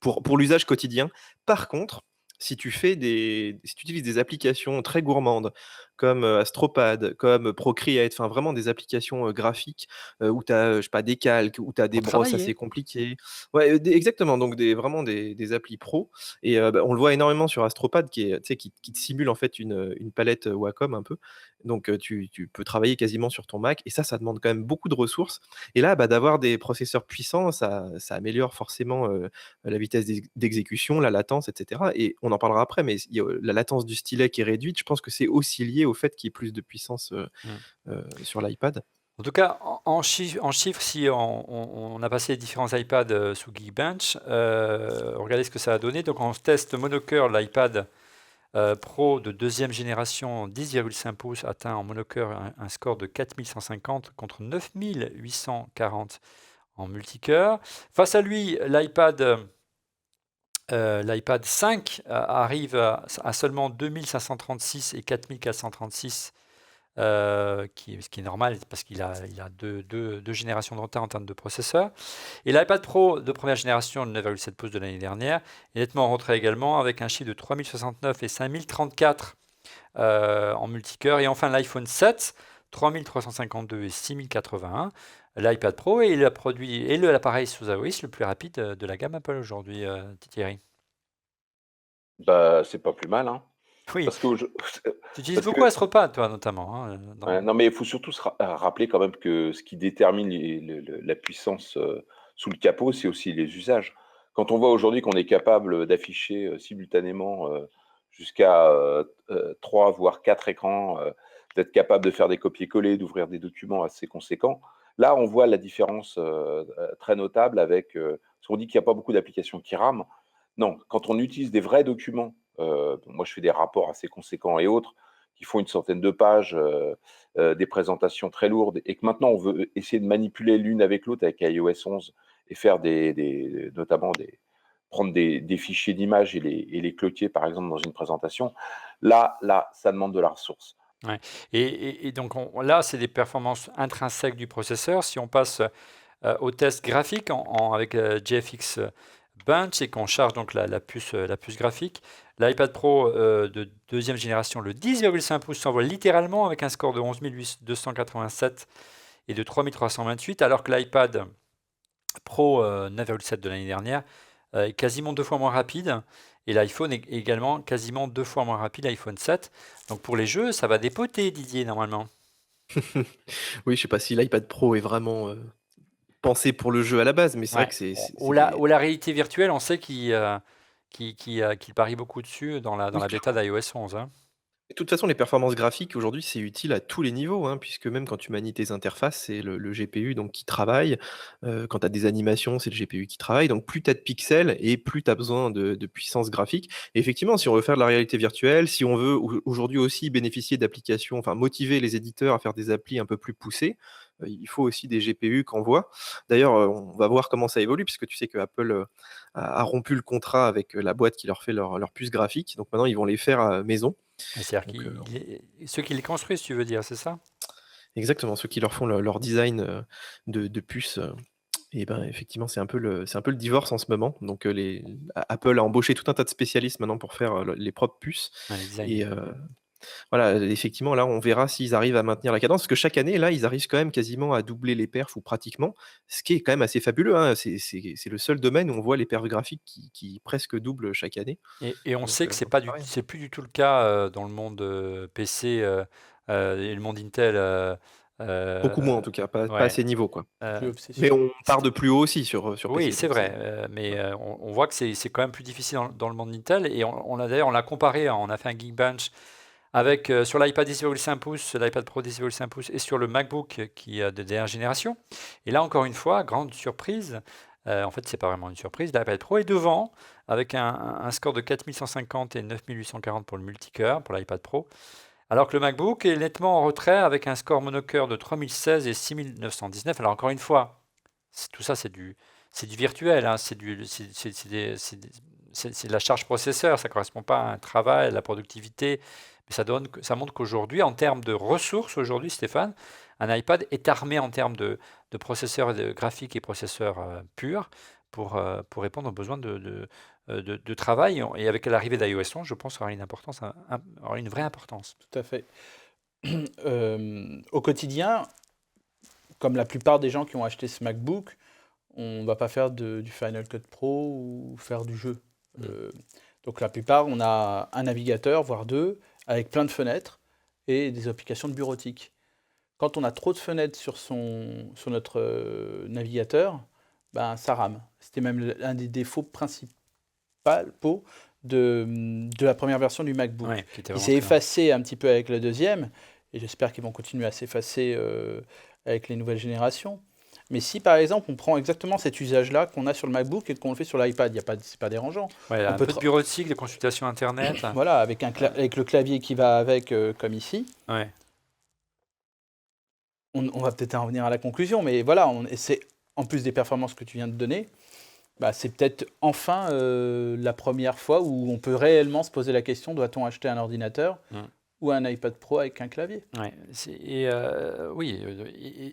S5: pour l'usage quotidien. Par contre, si tu utilises des applications très gourmandes comme, Astropad, comme Procreate, enfin vraiment des applications, graphiques, où tu as, je sais pas, des calques, où tu as des
S3: Pour
S5: brosses
S3: travailler.
S5: assez compliquées. Ouais, exactement, donc vraiment des applis pro et bah, on le voit énormément sur Astropad qui est, tu sais, qui te simule en fait une palette, Wacom un peu. Donc, tu peux travailler quasiment sur ton Mac et ça demande quand même beaucoup de ressources et là, bah, d'avoir des processeurs puissants, ça améliore forcément, la vitesse d'exécution, la latence et cetera et on en parlera après, mais il y a, la latence du stylet qui est réduite, je pense que c'est aussi lié au fait qu'il y ait plus de puissance,
S3: Mm.
S5: sur l'iPad.
S3: En tout cas, en chiffres, si on a passé les différents iPads sous Geekbench, regardez ce que ça a donné. Donc, on teste monocœur l'iPad Pro de deuxième génération 10,5 pouces atteint en monocœur un score de 4150 contre 9840 en multicœur. Face à lui, l'iPad 5 arrive à seulement 2536 et 4436, ce qui est normal parce qu'il a deux générations de retard en termes de processeur. Et l'iPad Pro de première génération, le 9,7 pouces de l'année dernière, est nettement en retrait également avec un chiffre de 3069 et 5034 en multicœur. Et enfin l'iPhone 7, 3352 et 6081. L'iPad Pro est l'appareil sous iOS le plus rapide de la gamme Apple aujourd'hui, Thierry.
S6: Bah, c'est pas plus mal, hein.
S3: Oui,
S6: Parce que
S3: tu utilises
S6: parce
S3: beaucoup
S6: que
S3: Astropad, toi, notamment, hein,
S6: ouais, non, mais il faut surtout rappeler quand même que ce qui détermine la puissance sous le capot, c'est aussi les usages. Quand on voit aujourd'hui qu'on est capable d'afficher simultanément jusqu'à 3, voire 4 écrans, d'être capable de faire des copier-coller, d'ouvrir des documents assez conséquents, là, on voit la différence très notable avec. Parce qu'on dit qu'il n'y a pas beaucoup d'applications qui rament. Non, quand on utilise des vrais documents, moi je fais des rapports assez conséquents et autres, qui font une centaine de pages, des présentations très lourdes et que maintenant on veut essayer de manipuler l'une avec l'autre avec iOS 11 et faire notamment prendre des fichiers d'images et les cloquer par exemple dans une présentation. Là, ça demande de la ressource.
S3: Ouais. Et donc là, c'est des performances intrinsèques du processeur. Si on passe au test graphique avec GFX Bench et qu'on charge donc la puce graphique, l'iPad Pro de deuxième génération, le 10,5 pouces, s'envole littéralement avec un score de 11 287 et de 3328, alors que l'iPad Pro 9,7 de l'année dernière est quasiment 2 fois moins rapide. Et l'iPhone est également quasiment 2 fois moins rapide, l'iPhone 7. Donc pour les jeux, ça va dépoter, Didier, normalement.
S5: Oui, je sais pas si l'iPad Pro est vraiment, pensé pour le jeu à la base, mais c'est vrai
S3: Ouais.
S5: que
S3: Ou
S5: c'est
S3: la
S5: des
S3: réalité virtuelle, on sait qu'il parie beaucoup dessus dans
S5: oui,
S3: la bêta
S5: clairement.
S3: d'iOS 11, hein.
S5: De toute façon, les performances graphiques aujourd'hui, c'est utile à tous les niveaux, hein, puisque même quand tu manies tes interfaces, c'est le GPU donc qui travaille. Quand tu as des animations, c'est le GPU qui travaille. Donc plus tu as de pixels et plus tu as besoin de puissance graphique. Et effectivement, si on veut faire de la réalité virtuelle, si on veut aujourd'hui aussi bénéficier d'applications, enfin motiver les éditeurs à faire des applis un peu plus poussées, il faut aussi des GPU qu'on voit. D'ailleurs, on va voir comment ça évolue, puisque tu sais que Apple a rompu le contrat avec la boîte qui leur fait leur puce graphique. Donc maintenant, ils vont les faire à maison.
S3: C'est-à-dire
S5: Donc,
S3: ceux qui les construisent, tu veux dire, c'est ça?
S5: exactement, ceux qui leur font leur design, de puces, et ben, effectivement, c'est un peu le divorce en ce moment. Donc, Apple a embauché tout un tas de spécialistes maintenant pour faire, les propres puces
S3: Ouais, les designs.
S5: et voilà, effectivement, là, on verra s'ils arrivent à maintenir la cadence. Parce que chaque année, là, ils arrivent quand même quasiment à doubler les perfs ou pratiquement, ce qui est quand même assez fabuleux, hein. C'est le seul domaine où on voit les perfs graphiques qui presque doublent chaque année.
S3: Et on sait que
S5: Donc c'est pareil.
S3: c'est plus du tout le cas dans le monde PC et le monde Intel.
S5: Beaucoup moins en tout cas, pas
S3: Ouais.
S5: à ces niveaux, quoi.
S3: Euh,
S4: Plus obsession.
S5: Mais on part de plus haut aussi sur
S3: oui,
S5: PC.
S3: c'est
S5: donc
S3: vrai, mais on voit que c'est quand même plus difficile dans le monde Intel. Et d'ailleurs, on l'a comparé, hein, on a fait un Geekbench avec sur l'iPad 10,5 pouces, l'iPad Pro 10,5 pouces et sur le MacBook qui est de dernière génération. Et là, encore une fois, grande surprise. En fait, c'est pas vraiment une surprise. L'iPad Pro est devant avec un score de 4150 et 9840 pour le multicœur, pour l'iPad Pro. Alors que le MacBook est nettement en retrait avec un score monocœur de 3016 et 6919. Alors encore une fois, tout ça c'est du virtuel, hein, c'est de la charge processeur, ça ne correspond pas à un travail, à la productivité. Mais ça montre qu'aujourd'hui, en termes de ressources, aujourd'hui, Stéphane, un iPad est armé en termes de processeurs graphiques et processeurs purs pour répondre aux besoins de travail. Et avec l'arrivée d'iOS 11, je pense qu'il aura une vraie importance.
S4: Tout à fait. Au quotidien, comme la plupart des gens qui ont acheté ce MacBook, on ne va pas faire du Final Cut Pro ou faire du jeu. Donc la plupart, on a un navigateur, voire deux, avec plein de fenêtres et des applications de bureautique. Quand on a trop de fenêtres sur notre navigateur, ben, ça rame. C'était même un des défauts principaux de la première version du MacBook.
S3: Ouais, qui était
S4: Il
S3: vraiment
S4: s'est
S3: très
S4: effacé un petit peu avec la deuxième, et j'espère qu'ils vont continuer à s'effacer avec les nouvelles générations. Mais si par exemple on prend exactement cet usage-là qu'on a sur le MacBook et qu'on le fait sur l'iPad, c'est pas dérangeant.
S3: Ouais,
S4: On
S3: un
S4: peut
S3: peu de bureautique, de consultation internet.
S4: Voilà, avec le clavier qui va avec, comme ici.
S3: Ouais.
S4: On va peut-être en revenir à la conclusion, mais voilà, c'est en plus des performances que tu viens de donner, bah, c'est peut-être enfin la première fois où on peut réellement se poser la question, doit-on acheter un ordinateur ou un iPad Pro avec un clavier?
S3: Ouais, oui,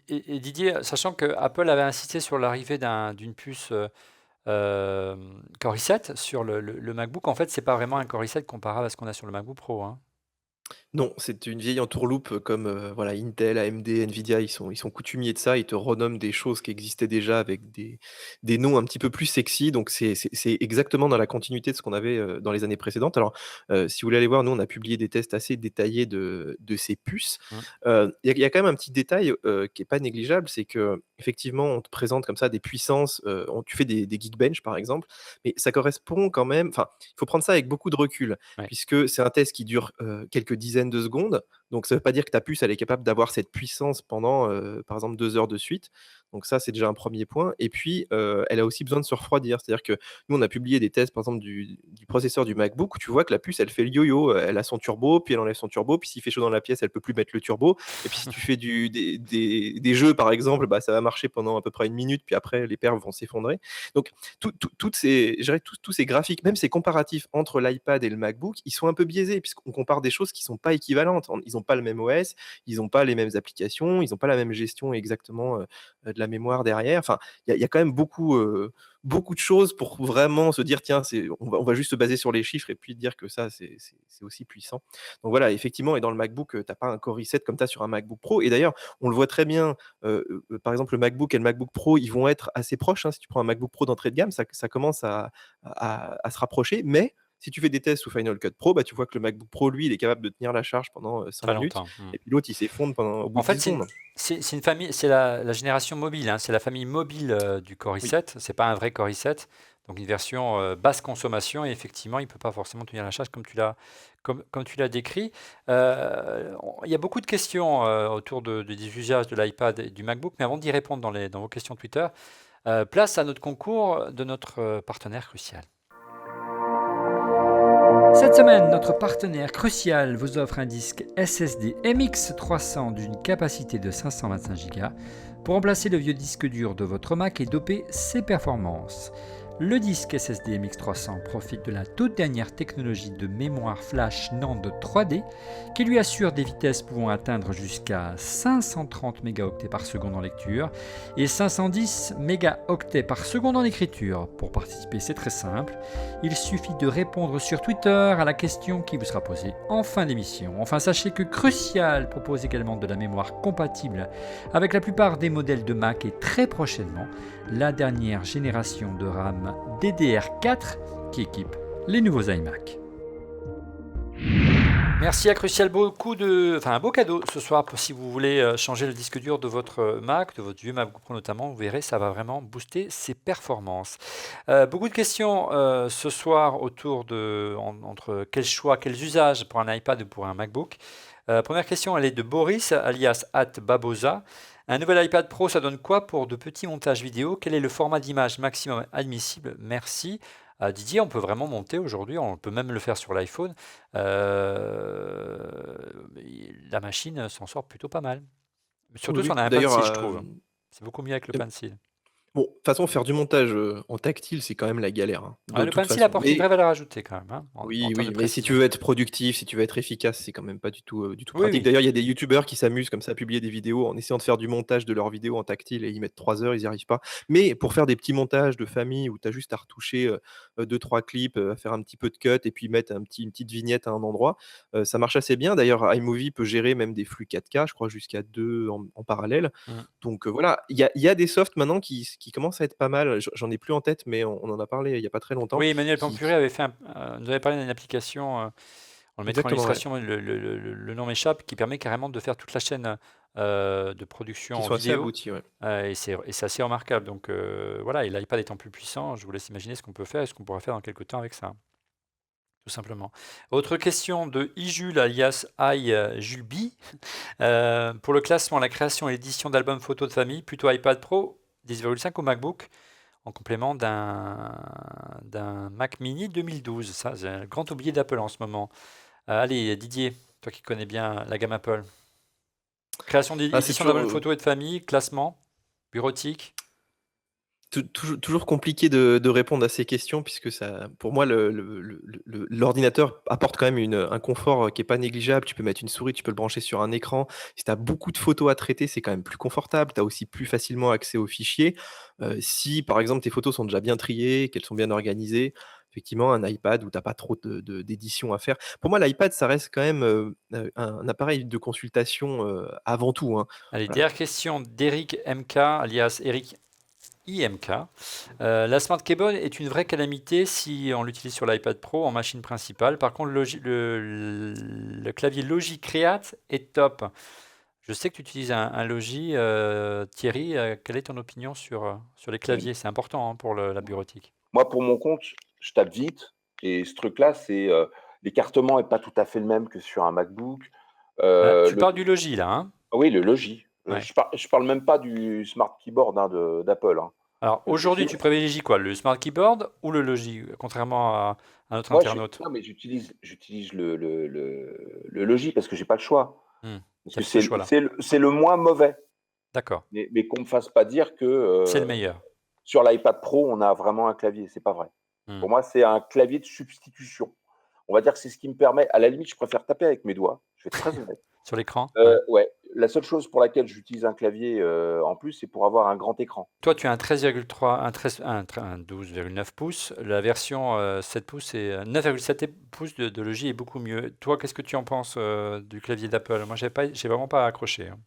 S3: et Didier, sachant que Apple avait insisté sur l'arrivée d'une puce Core i7 sur le MacBook, en fait, c'est pas vraiment un Core i7 comparable à ce qu'on a sur le MacBook Pro, hein.
S5: Non, c'est une vieille entourloupe comme, voilà, Intel, AMD, Nvidia, ils sont coutumiers de ça. Ils te renomment des choses qui existaient déjà avec des noms un petit peu plus sexy. Donc c'est exactement dans la continuité de ce qu'on avait, dans les années précédentes. Alors, si vous voulez aller voir, nous, on a publié des tests assez détaillés de ces puces. Il y a quand même un petit détail, qui est pas négligeable, c'est qu'effectivement, on te présente comme ça des puissances, tu fais des Geekbench, par exemple, mais ça correspond quand même, enfin, il faut prendre ça avec beaucoup de recul,
S3: Ouais.
S5: puisque c'est un test qui dure, quelques dizaines de secondes. Donc ça veut pas dire que ta puce, elle est capable d'avoir cette puissance pendant, par exemple 2 heures de suite. Donc ça, c'est déjà un premier point. Et puis, elle a aussi besoin de se refroidir. C'est-à-dire que nous, on a publié des tests, par exemple, du processeur du MacBook, où tu vois que la puce, elle fait le yo-yo. Elle a son turbo, puis elle enlève son turbo, puis s'il fait chaud dans la pièce, elle peut plus mettre le turbo. Et puis si tu fais des jeux, par exemple, bah, ça va marcher pendant à peu près 1 minute, puis après, les perfs vont s'effondrer. Donc toutes ces, je dirais, tous ces graphiques, même ces comparatifs entre l'iPad et le MacBook, ils sont un peu biaisés, puisqu'on compare des choses qui sont pas équivalentes. Ils n'ont pas le même OS, ils n'ont pas les mêmes applications, ils n'ont pas la même gestion exactement de la mémoire derrière. Enfin, il y a quand même beaucoup de choses pour vraiment se dire tiens, on va juste se baser sur les chiffres et puis dire que ça, c'est aussi puissant. Donc voilà, effectivement, et dans le MacBook, tu n'as pas un Core i7 comme tu as sur un MacBook Pro. Et d'ailleurs, on le voit très bien, par exemple, le MacBook et le MacBook Pro, ils vont être assez proches, hein. Si tu prends un MacBook Pro d'entrée de gamme, ça commence à se rapprocher. Mais si tu fais des tests sous Final Cut Pro, bah, tu vois que le MacBook Pro, lui, il est capable de tenir la charge pendant 5
S3: Très
S5: minutes.
S3: longtemps.
S5: Et puis l'autre, il s'effondre au bout
S3: En
S5: de
S3: fait,
S5: 10 secondes.
S3: c'est une famille, c'est la génération mobile, hein, c'est la famille mobile du Core i7. C'est pas un vrai Core i7, donc une version basse consommation. Et effectivement, il peut pas forcément tenir la charge comme tu l'as décrit. Il y a beaucoup de questions autour des usages de l'iPad et du MacBook, mais avant d'y répondre dans vos questions Twitter, place à notre concours de notre partenaire crucial. Cette semaine, notre partenaire crucial vous offre un disque SSD MX300 d'une capacité de 525 Go pour remplacer le vieux disque dur de votre Mac et doper ses performances. Le disque SSD MX300 profite de la toute dernière technologie de mémoire flash NAND 3D qui lui assure des vitesses pouvant atteindre jusqu'à 530 mégaoctets par seconde en lecture et 510 mégaoctets par seconde en écriture. Pour participer, c'est très simple. Il suffit de répondre sur Twitter à la question qui vous sera posée en fin d'émission. Enfin, sachez que Crucial propose également de la mémoire compatible avec la plupart des modèles de Mac et très prochainement la dernière génération de RAM DDR4 qui équipe les nouveaux iMac. Merci à Crucial, un beau cadeau ce soir si vous voulez changer le disque dur de votre Mac, de votre vieux MacBook Pro notamment, vous verrez, ça va vraiment booster ses performances. Beaucoup de questions ce soir autour entre quels choix, quels usages pour un iPad ou pour un MacBook. Première question, elle est de Boris, alias @babosa. Un nouvel iPad Pro, ça donne quoi pour de petits montages vidéo? Quel est le format d'image maximum admissible? Merci. Didier, on peut vraiment monter aujourd'hui, on peut même le faire sur l'iPhone. La machine s'en sort plutôt pas mal. Surtout
S5: Oui,
S3: si on
S5: oui.
S3: a un
S5: D'ailleurs,
S3: pencil, je trouve. C'est beaucoup mieux avec le pencil.
S5: bon, de toute façon, faire du montage en tactile, c'est quand même la galère, hein, de
S3: Le
S5: toute
S3: pencil
S5: façon.
S3: apporte une vraie valeur ajoutée quand même, en
S5: Oui,
S3: termes de
S5: oui, mais si tu
S3: précision.
S5: veux être productif, si tu veux être efficace, c'est quand même pas du tout
S3: Oui,
S5: pratique.
S3: oui.
S5: D'ailleurs, il y a des youtubeurs qui s'amusent comme ça à publier des vidéos en essayant de faire du montage de leurs vidéos en tactile et ils mettent 3 heures, ils n'y arrivent pas. Mais pour faire des petits montages de famille où tu as juste à retoucher 2-3 clips, à faire un petit peu de cut et puis mettre une petite vignette à un endroit, ça marche assez bien. D'ailleurs, iMovie peut gérer même des flux 4K, je crois jusqu'à 2 en parallèle.
S3: Mm.
S5: Donc voilà, il y a des softs maintenant qui commencent à être pas mal. J'en ai plus en tête, mais on en a parlé il y a pas très longtemps.
S3: Oui, Emmanuel
S5: qui,
S3: Pampuré nous avait parlé d'une application, on le mettra en
S5: Exactement, ouais.
S3: illustration, le nom m'échappe, qui permet carrément de faire toute la chaîne de production
S5: Qui
S3: en
S5: sont assez
S3: vidéo.
S5: aboutis, ouais.
S3: Et c'est assez remarquable. Donc voilà, et l'iPad étant plus puissant, je vous laisse imaginer ce qu'on peut faire et ce qu'on pourra faire dans quelques temps avec ça. Tout simplement. Autre question de Ijul, alias Julbi. Pour le classement, la création et l'édition d'albums photos de famille, plutôt iPad Pro 10,5 ou MacBook, en complément d'un Mac Mini 2012. Ça, c'est un grand oublié d'Apple en ce moment. Allez, Didier, toi qui connais bien la gamme Apple. Création
S5: c'est
S3: d'édition
S5: toujours,
S3: d'albums photos et de famille, classement, bureautique.
S5: toujours compliqué de répondre à ces questions puisque ça, pour moi, l'ordinateur apporte quand même un confort qui est pas négligeable. Tu peux mettre une souris, tu peux le brancher sur un écran. Si tu as beaucoup de photos à traiter, c'est quand même plus confortable. Tu as aussi plus facilement accès aux fichiers. Si, par exemple, tes photos sont déjà bien triées, qu'elles sont bien organisées, effectivement, un iPad où tu n'as pas trop d'édition à faire. Pour moi, l'iPad, ça reste quand même un appareil de consultation avant tout, hein.
S3: Allez,
S5: Voilà.
S3: dernière question d'Eric MK, alias Eric IMK. La Smart Cable est une vraie calamité si on l'utilise sur l'iPad Pro en machine principale. Par contre, le clavier Logi Create est top. Je sais que tu utilises un Logi, Thierry. Quelle est ton opinion sur les claviers? C'est important pour la bureautique.
S6: Moi, pour mon compte, je tape vite et ce truc-là, c'est, l'écartement est pas tout à fait le même que sur un MacBook.
S3: Tu
S6: Le
S3: parles du Logi là, hein?
S6: Oui, le Logi.
S3: Ouais.
S6: Je parle même pas du smart keyboard, hein, d'Apple, hein.
S3: Alors aujourd'hui, tu privilégies quoi? Le Smart Keyboard ou le Logi, contrairement à notre
S6: Moi,
S3: internaute?
S6: non, mais j'utilise le Logi parce que j'ai pas le choix. Parce
S3: Tu as
S6: que
S3: ce choix-là.
S6: c'est le moins mauvais.
S3: D'accord.
S6: Mais qu'on me fasse pas dire que
S3: C'est le meilleur.
S6: sur l'iPad Pro, on a vraiment un clavier. C'est pas vrai.
S3: Hmm.
S6: Pour moi, c'est un clavier de substitution. On va dire que c'est ce qui me permet. À la limite, je préfère taper avec mes doigts. Je vais être très honnête.
S3: Sur l'écran? Ouais.
S6: Ouais. La seule chose pour laquelle j'utilise un clavier en plus, c'est pour avoir un grand écran.
S3: Toi, tu as un 13,3, un 12,9 pouces. La version 7 pouces et 9,7 pouces de Logi est beaucoup mieux. Toi, qu'est-ce que tu en penses du clavier d'Apple? Moi, j'ai vraiment pas accroché, hein.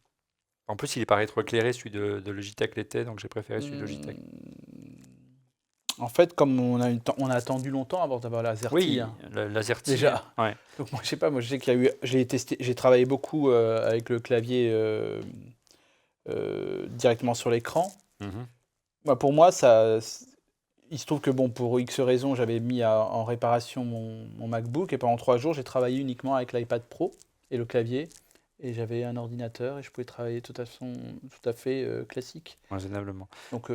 S3: En plus, il est pas rétroéclairé, celui de Logitech l'était, donc j'ai préféré celui de Logitech.
S4: En fait, comme on a attendu longtemps avant d'avoir la AZERTY,
S3: Oui,
S4: hein,
S3: l'AZERTY.
S4: déjà.
S3: Ouais.
S4: Donc moi, je sais pas, moi je sais qu'il y a eu, j'ai travaillé beaucoup avec le clavier directement sur l'écran.
S3: Mhm.
S4: Bah, pour moi, il se trouve que bon, pour X raisons, j'avais mis en réparation mon MacBook et pendant 3 jours, j'ai travaillé uniquement avec l'iPad Pro et le clavier. Et j'avais un ordinateur et je pouvais travailler tout à fait classique.
S3: Raisonnablement.
S4: Donc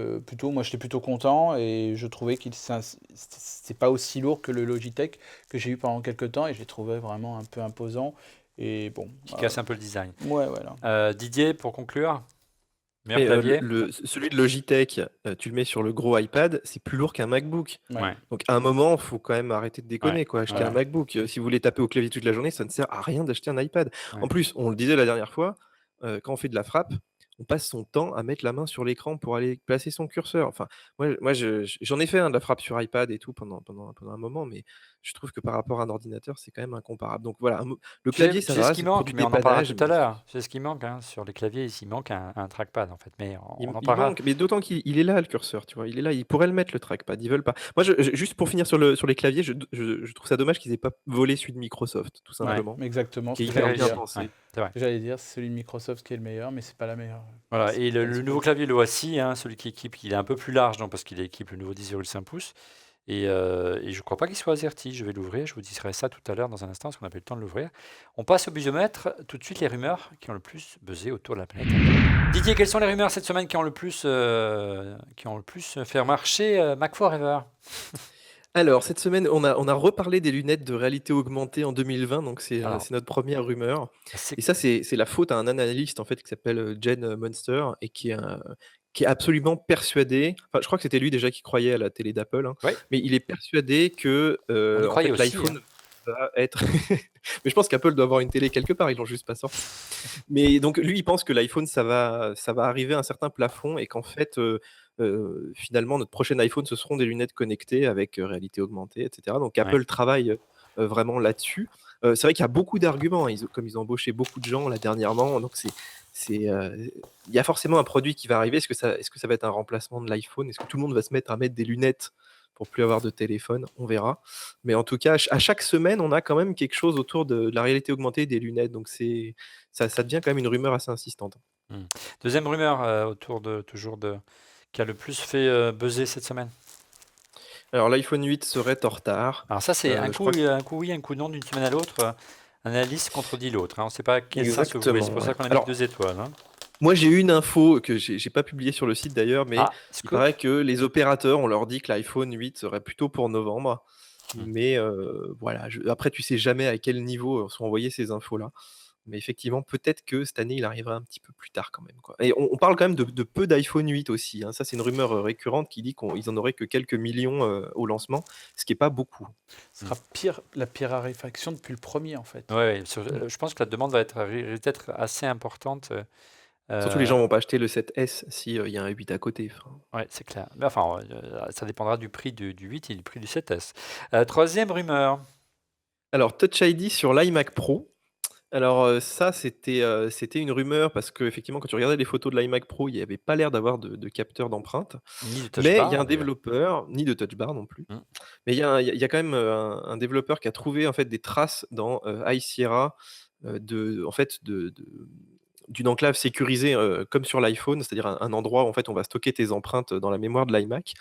S4: moi j'étais plutôt content et je trouvais qu'il c'est pas aussi lourd que le Logitech que j'ai eu pendant quelques temps et je l'ai trouvé vraiment un peu imposant. Et bon.
S3: Qui casse un peu le design.
S4: Ouais, voilà.
S3: Didier, pour conclure, meilleur
S5: Mais
S3: clavier?
S5: celui de Logitech, tu le mets sur le gros iPad, c'est plus lourd qu'un MacBook.
S3: Ouais.
S5: Donc à un moment, il faut quand même arrêter de déconner,
S3: Ouais,
S5: quoi. Acheter
S3: ouais.
S5: un MacBook. Si vous voulez taper au clavier toute la journée, ça ne sert à rien d'acheter un iPad.
S3: Ouais.
S5: En plus, on le disait la dernière fois, quand on fait de la frappe, on passe son temps à mettre la main sur l'écran pour aller placer son curseur. Enfin, moi j'en ai fait de la frappe sur iPad et tout pendant un moment, mais je trouve que par rapport à un ordinateur, c'est quand même incomparable. Donc voilà, le
S3: Tu sais,
S5: clavier,
S3: tu
S5: ça
S3: sais
S5: va,
S3: ce qui
S5: c'est
S3: manque,
S5: pour du
S3: mais on en parlera
S5: dépannage,
S3: tout à
S5: mais
S3: l'heure. C'est ce qui manque, hein, sur les claviers, il manque un trackpad en fait, mais on en
S5: il
S3: parlera.
S5: manque, mais d'autant qu'il est là, le curseur, tu vois? Il est là, ils pourraient le mettre, le trackpad, ils veulent pas. Moi, juste pour finir sur les claviers, je trouve ça dommage qu'ils aient pas volé celui de Microsoft, tout
S3: Ouais,
S5: simplement,
S4: Exactement
S5: qui
S4: ce
S5: est
S4: que
S3: très
S5: hyper
S4: j'allais
S5: bien
S3: réussi.
S4: dire.
S5: pensé.
S3: Ouais, c'est vrai.
S4: J'allais dire, c'est celui de Microsoft qui est le meilleur, mais c'est pas la meilleure.
S3: Voilà,
S4: C'est
S3: et
S4: pas
S3: le nouveau
S4: disponible.
S3: clavier, le OASI, hein, celui qui équipe, il est un peu plus large, donc, parce qu'il équipe le nouveau 10,5 pouces. Et je ne crois pas qu'il soit AZERTY. Je vais l'ouvrir, je vous dirai ça tout à l'heure dans un instant, parce qu'on n'a pas eu le temps de l'ouvrir. On passe au buzzomètre. Tout de suite, les rumeurs qui ont le plus buzzé autour de la planète. Didier, quelles sont les rumeurs cette semaine qui ont le plus fait marcher Mac Forever?
S5: Alors, cette semaine, on a reparlé des lunettes de réalité augmentée en 2020, donc
S3: Alors,
S5: c'est notre première rumeur.
S3: c'est
S5: Et ça, c'est la faute à un analyste en fait qui s'appelle Jen Munster et qui est absolument persuadé. Enfin, je crois que c'était lui déjà qui croyait à la télé d'Apple, hein,
S3: ouais,
S5: mais il est persuadé que
S3: on y
S5: en
S3: croyait
S5: fait
S3: aussi.
S5: l'iPhone va être. Mais je pense qu'Apple doit avoir une télé quelque part, ils l'ont juste pas sorti. Mais donc lui, il pense que l'iPhone, ça va arriver à un certain plafond et qu'en fait, finalement, notre prochain iPhone, ce seront des lunettes connectées avec réalité augmentée, etc. Donc
S3: Ouais.
S5: Apple travaille vraiment là-dessus. C'est vrai qu'il y a beaucoup d'arguments, hein. Comme ils ont embauché beaucoup de gens là dernièrement, donc il y a forcément un produit qui va arriver. Est-ce que ça va être un remplacement de l'iPhone? Est-ce que tout le monde va se mettre à mettre des lunettes pour plus avoir de téléphone? On verra. Mais en tout cas, à chaque semaine, on a quand même quelque chose autour de la réalité augmentée et des lunettes. Donc ça devient quand même une rumeur assez insistante.
S3: Deuxième rumeur autour qui a le plus fait buzzer cette semaine.
S5: Alors l'iPhone 8 serait en retard.
S3: Alors ça, c'est un
S5: je
S3: coup,
S5: crois que-
S3: un coup oui, un coup non, d'une semaine à l'autre. Un analyste contredit l'autre, hein. On ne sait pas quel sens vous voulez. C'est pour
S5: Exactement,
S3: ça
S5: ouais.
S3: qu'on a mis
S5: Alors,
S3: 2 étoiles, hein.
S5: Moi, j'ai eu une info que j'ai pas publiée sur le site d'ailleurs, mais
S3: Ah,
S5: il
S3: scoop.
S5: paraît que les opérateurs, on leur dit que l'iPhone 8 serait plutôt pour novembre. Mais voilà, après, tu sais jamais à quel niveau sont envoyées ces infos-là. Mais effectivement, peut-être que cette année, il arrivera un petit peu plus tard quand même, quoi. Et on parle quand même de peu d'iPhone 8 aussi, hein. Ça, c'est une rumeur récurrente qui dit qu'ils en auraient que quelques millions au lancement, ce qui est pas beaucoup.
S4: Ce sera la pire raréfaction depuis le premier, en fait.
S3: Ouais, je pense que la demande va être assez importante.
S5: Surtout les gens vont pas acheter le 7S s'il y a un 8 à côté. Enfin.
S3: Ouais, c'est clair. Mais enfin, ça dépendra du prix du 8 et du prix du 7S. Troisième rumeur.
S5: Alors, Touch ID sur l'iMac Pro. Alors, ça, c'était une rumeur parce qu'effectivement, quand tu regardais les photos de l'iMac Pro, il n'y avait pas l'air d'avoir de capteur d'empreinte.
S3: Ni de touch
S5: Mais
S3: bar,
S5: il y a un
S3: d'ailleurs.
S5: développeur, ni de touch bar non plus.
S3: Mm.
S5: Mais il y a quand même un développeur qui a trouvé en fait des traces dans High Sierra d'une enclave sécurisée comme sur l'iPhone, c'est-à-dire un endroit où en fait on va stocker tes empreintes dans la mémoire de l'iMac.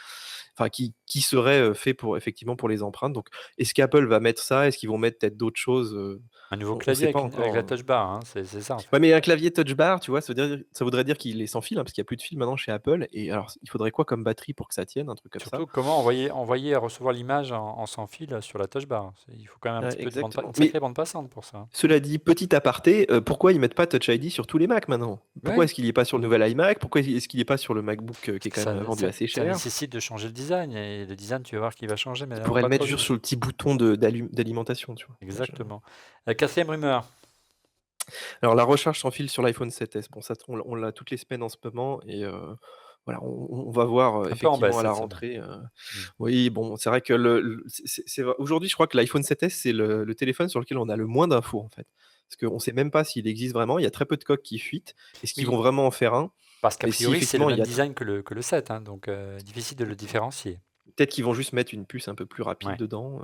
S5: Enfin, qui serait fait effectivement pour les empreintes. Donc, est-ce qu'Apple va mettre ça? Est-ce qu'ils vont mettre peut-être d'autres choses?
S3: Un nouveau
S5: On
S3: clavier
S5: sait pas
S3: avec la
S5: encore.
S3: touch bar, hein, c'est ça en fait.
S5: Ouais, mais un clavier touch bar, tu vois, ça voudrait dire qu'il est sans fil, hein, parce qu'il n'y a plus de fil maintenant chez Apple. Et alors, il faudrait quoi comme batterie pour que ça tienne, un truc comme ça?
S3: Surtout, comment envoyer et recevoir l'image en sans fil sur la touch bar. Il faut quand même un petit peu de
S5: Exactement.
S3: une sacrée bande passante pour ça.
S5: Cela dit, petit aparté, pourquoi ils mettent pas Touch ID sur tous les Mac maintenant? Pourquoi
S3: Ouais.
S5: est-ce qu'il n'y est pas sur le nouvel iMac? Pourquoi est-ce qu'il n'y est pas sur le MacBook qui est quand même vendu assez
S3: Ça
S5: cher?
S3: nécessite de changer le design. Et le design, tu vas voir qu'il va changer. Mais
S5: Ils
S3: on
S5: pourraient
S3: va
S5: le
S3: pas
S5: mettre
S3: trop
S5: juste
S3: vite.
S5: sur le petit bouton d'alimentation, tu vois.
S3: Exactement. Quatrième rumeur.
S5: Alors la recharge sans fil sur l'iPhone 7S, bon ça on l'a toutes les semaines en ce moment et voilà, on va voir
S3: peu en
S5: effectivement
S3: baisse
S5: à la
S3: cette
S5: rentrée. Oui, bon, c'est vrai que aujourd'hui, je crois que l'iPhone 7S, c'est le téléphone sur lequel on a le moins d'infos en fait. Parce qu'on ne sait même pas s'il existe vraiment. Il y a très peu de coques qui fuitent. Est-ce qu'ils
S3: Oui.
S5: vont vraiment en faire un?
S3: Parce qu'a
S5: Et si
S3: priori, c'est le
S5: effectivement,
S3: même
S5: il y a
S3: design que le 7. Hein, donc, difficile de le différencier.
S5: peut-être qu'ils vont juste mettre une puce un peu plus rapide
S3: Ouais.
S5: dedans.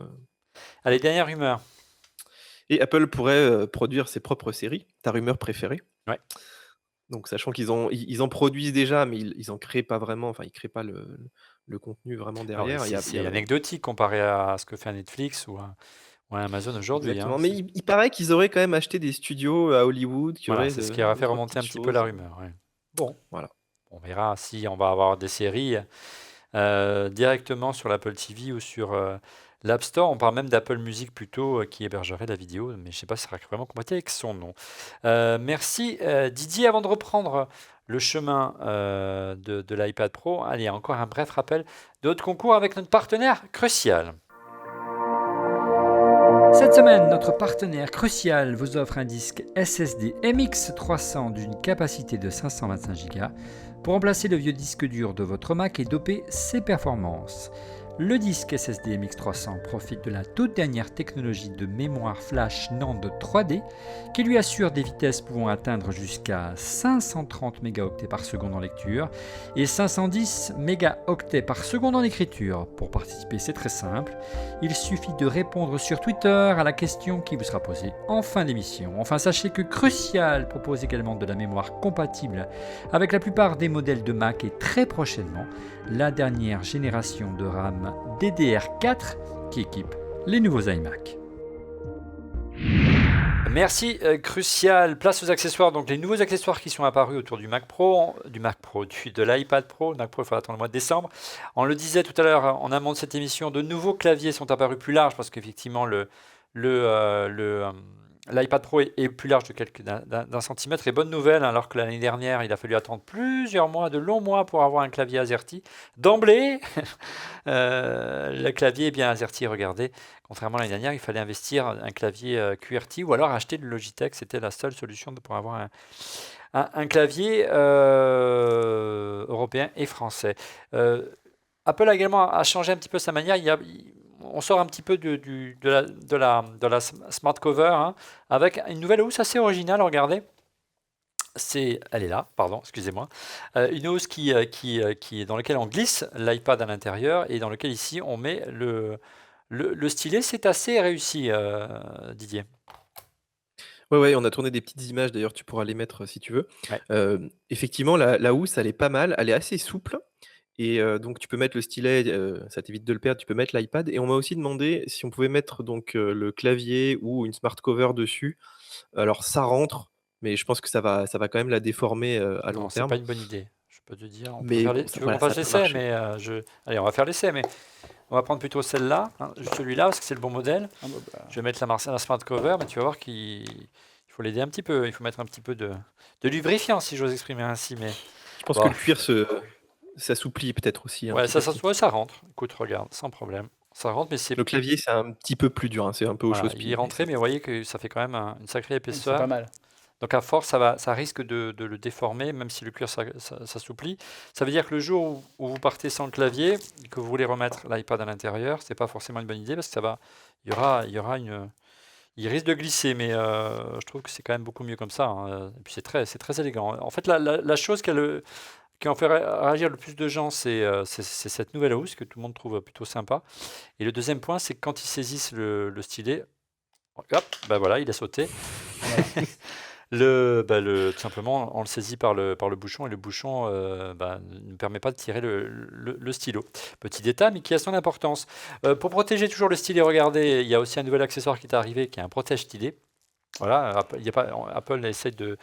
S3: Allez, dernière rumeur.
S5: Et Apple pourrait produire ses propres séries. Ta rumeur préférée?
S3: Ouais.
S5: Donc, sachant qu'ils en produisent déjà, mais ils en créent pas vraiment. Enfin, ils créent pas le contenu vraiment
S3: Alors,
S5: derrière.
S3: c'est anecdotique comparé à ce que fait Netflix ou à Amazon aujourd'hui.
S5: Exactement.
S3: Hein.
S5: Mais il paraît qu'ils auraient quand même acheté des studios à Hollywood.
S3: Voilà, c'est ce qui aurait fait remonter un petit peu la rumeur. Ouais. Bon,
S5: Voilà.
S3: On verra si on va avoir des séries directement sur l'Apple TV ou sur l'App Store. On parle même d'Apple Music plutôt qui hébergerait la vidéo, mais je ne sais pas si ça sera vraiment compatible avec son nom. Merci Didier. Avant de reprendre le chemin de l'iPad Pro, allez, encore un bref rappel de notre concours avec notre partenaire Crucial. Cette semaine, notre partenaire Crucial vous offre un disque SSD MX300 d'une capacité de 525 Go pour remplacer le vieux disque dur de votre Mac et doper ses performances. Le disque SSD MX300 profite de la toute dernière technologie de mémoire flash NAND 3D qui lui assure des vitesses pouvant atteindre jusqu'à 530 mégaoctets par seconde en lecture et 510 mégaoctets par seconde en écriture. Pour participer, c'est très simple. Il suffit de répondre sur Twitter à la question qui vous sera posée en fin d'émission. Enfin, sachez que Crucial propose également de la mémoire compatible avec la plupart des modèles de Mac et très prochainement la dernière génération de RAM DDR4 qui équipe les nouveaux iMac. Merci Crucial. Place aux accessoires. Donc les nouveaux accessoires qui sont apparus autour du Mac Pro, de l'iPad Pro. Le Mac Pro, il faudra attendre le mois de décembre. On le disait tout à l'heure en amont de cette émission, de nouveaux claviers sont apparus plus larges parce qu'effectivement l'iPad Pro est plus large d'un centimètre. Et bonne nouvelle, alors que l'année dernière, il a fallu attendre plusieurs mois, de longs mois pour avoir un clavier AZERTY. D'emblée, le clavier est bien AZERTY, regardez. Contrairement à l'année dernière, il fallait investir un clavier QWERTY ou alors acheter le Logitech. C'était la seule solution pour avoir un clavier européen et français. Apple a également changé un petit peu sa manière. On sort un petit peu de la smart cover hein, avec une nouvelle housse assez originale, regardez. Elle est là, pardon, excusez-moi. Une housse dans laquelle on glisse l'iPad à l'intérieur et dans laquelle ici on met le stylet. C'est assez réussi, Didier.
S5: Ouais, on a tourné des petites images, d'ailleurs tu pourras les mettre si tu veux.
S3: Ouais.
S5: Effectivement, la housse, elle est pas mal, elle est assez souple. Et donc tu peux mettre le stylet, ça t'évite de le perdre, tu peux mettre l'iPad et on m'a aussi demandé si on pouvait mettre donc le clavier ou une smart cover dessus. Alors ça rentre, mais je pense que ça va quand même la déformer, à long
S3: Non, c'est
S5: terme.
S3: pas une bonne idée. Je peux te dire. On peut
S5: Mais
S3: faire
S5: bon,
S3: tu veux qu'on
S5: voilà,
S3: fasse
S5: ça peut
S3: l'essai,
S5: marcher.
S3: mais allez, on va faire l'essai, mais on va prendre plutôt celle-là, hein, celui-là, parce que c'est le bon modèle.
S4: Ah bah.
S3: Je vais mettre la smart cover, mais tu vas voir qu'il faut l'aider un petit peu. Il faut mettre un petit peu de lubrifiant, si j'ose exprimer ainsi. Mais
S5: Je pense
S3: bon.
S5: que le cuir s'assouplit peut-être aussi un
S3: ouais,
S5: petit peu.
S3: ça rentre. Écoute, regarde, sans problème. Ça rentre, mais c'est
S5: Le clavier, c'est un petit peu plus dur, hein, c'est un peu au
S3: voilà,
S5: chausse-pied.
S3: il est rentré, mais vous voyez que ça fait quand même une sacrée
S4: C'est
S3: épaisseur.
S4: pas mal.
S3: Donc à force, ça risque de le déformer, même si le cuir s'assouplit. Ça veut dire que le jour où vous partez sans le clavier, et que vous voulez remettre l'iPad à l'intérieur, c'est pas forcément une bonne idée parce que il risque de glisser, mais je trouve que c'est quand même beaucoup mieux comme ça. Hein. Et puis c'est très élégant. En fait, la chose qui en fait réagir le plus de gens, c'est cette nouvelle housse que tout le monde trouve plutôt sympa. Et le deuxième point, c'est que quand ils saisissent le stylet, hop, bah voilà, il a sauté. Tout simplement, on le saisit par le bouchon et le bouchon ne permet pas de tirer le stylo. Petit détail, mais qui a son importance. Pour protéger toujours le stylet, regardez, il y a aussi un nouvel accessoire qui est arrivé, qui est un protège-stylet. Voilà, Apple essaie de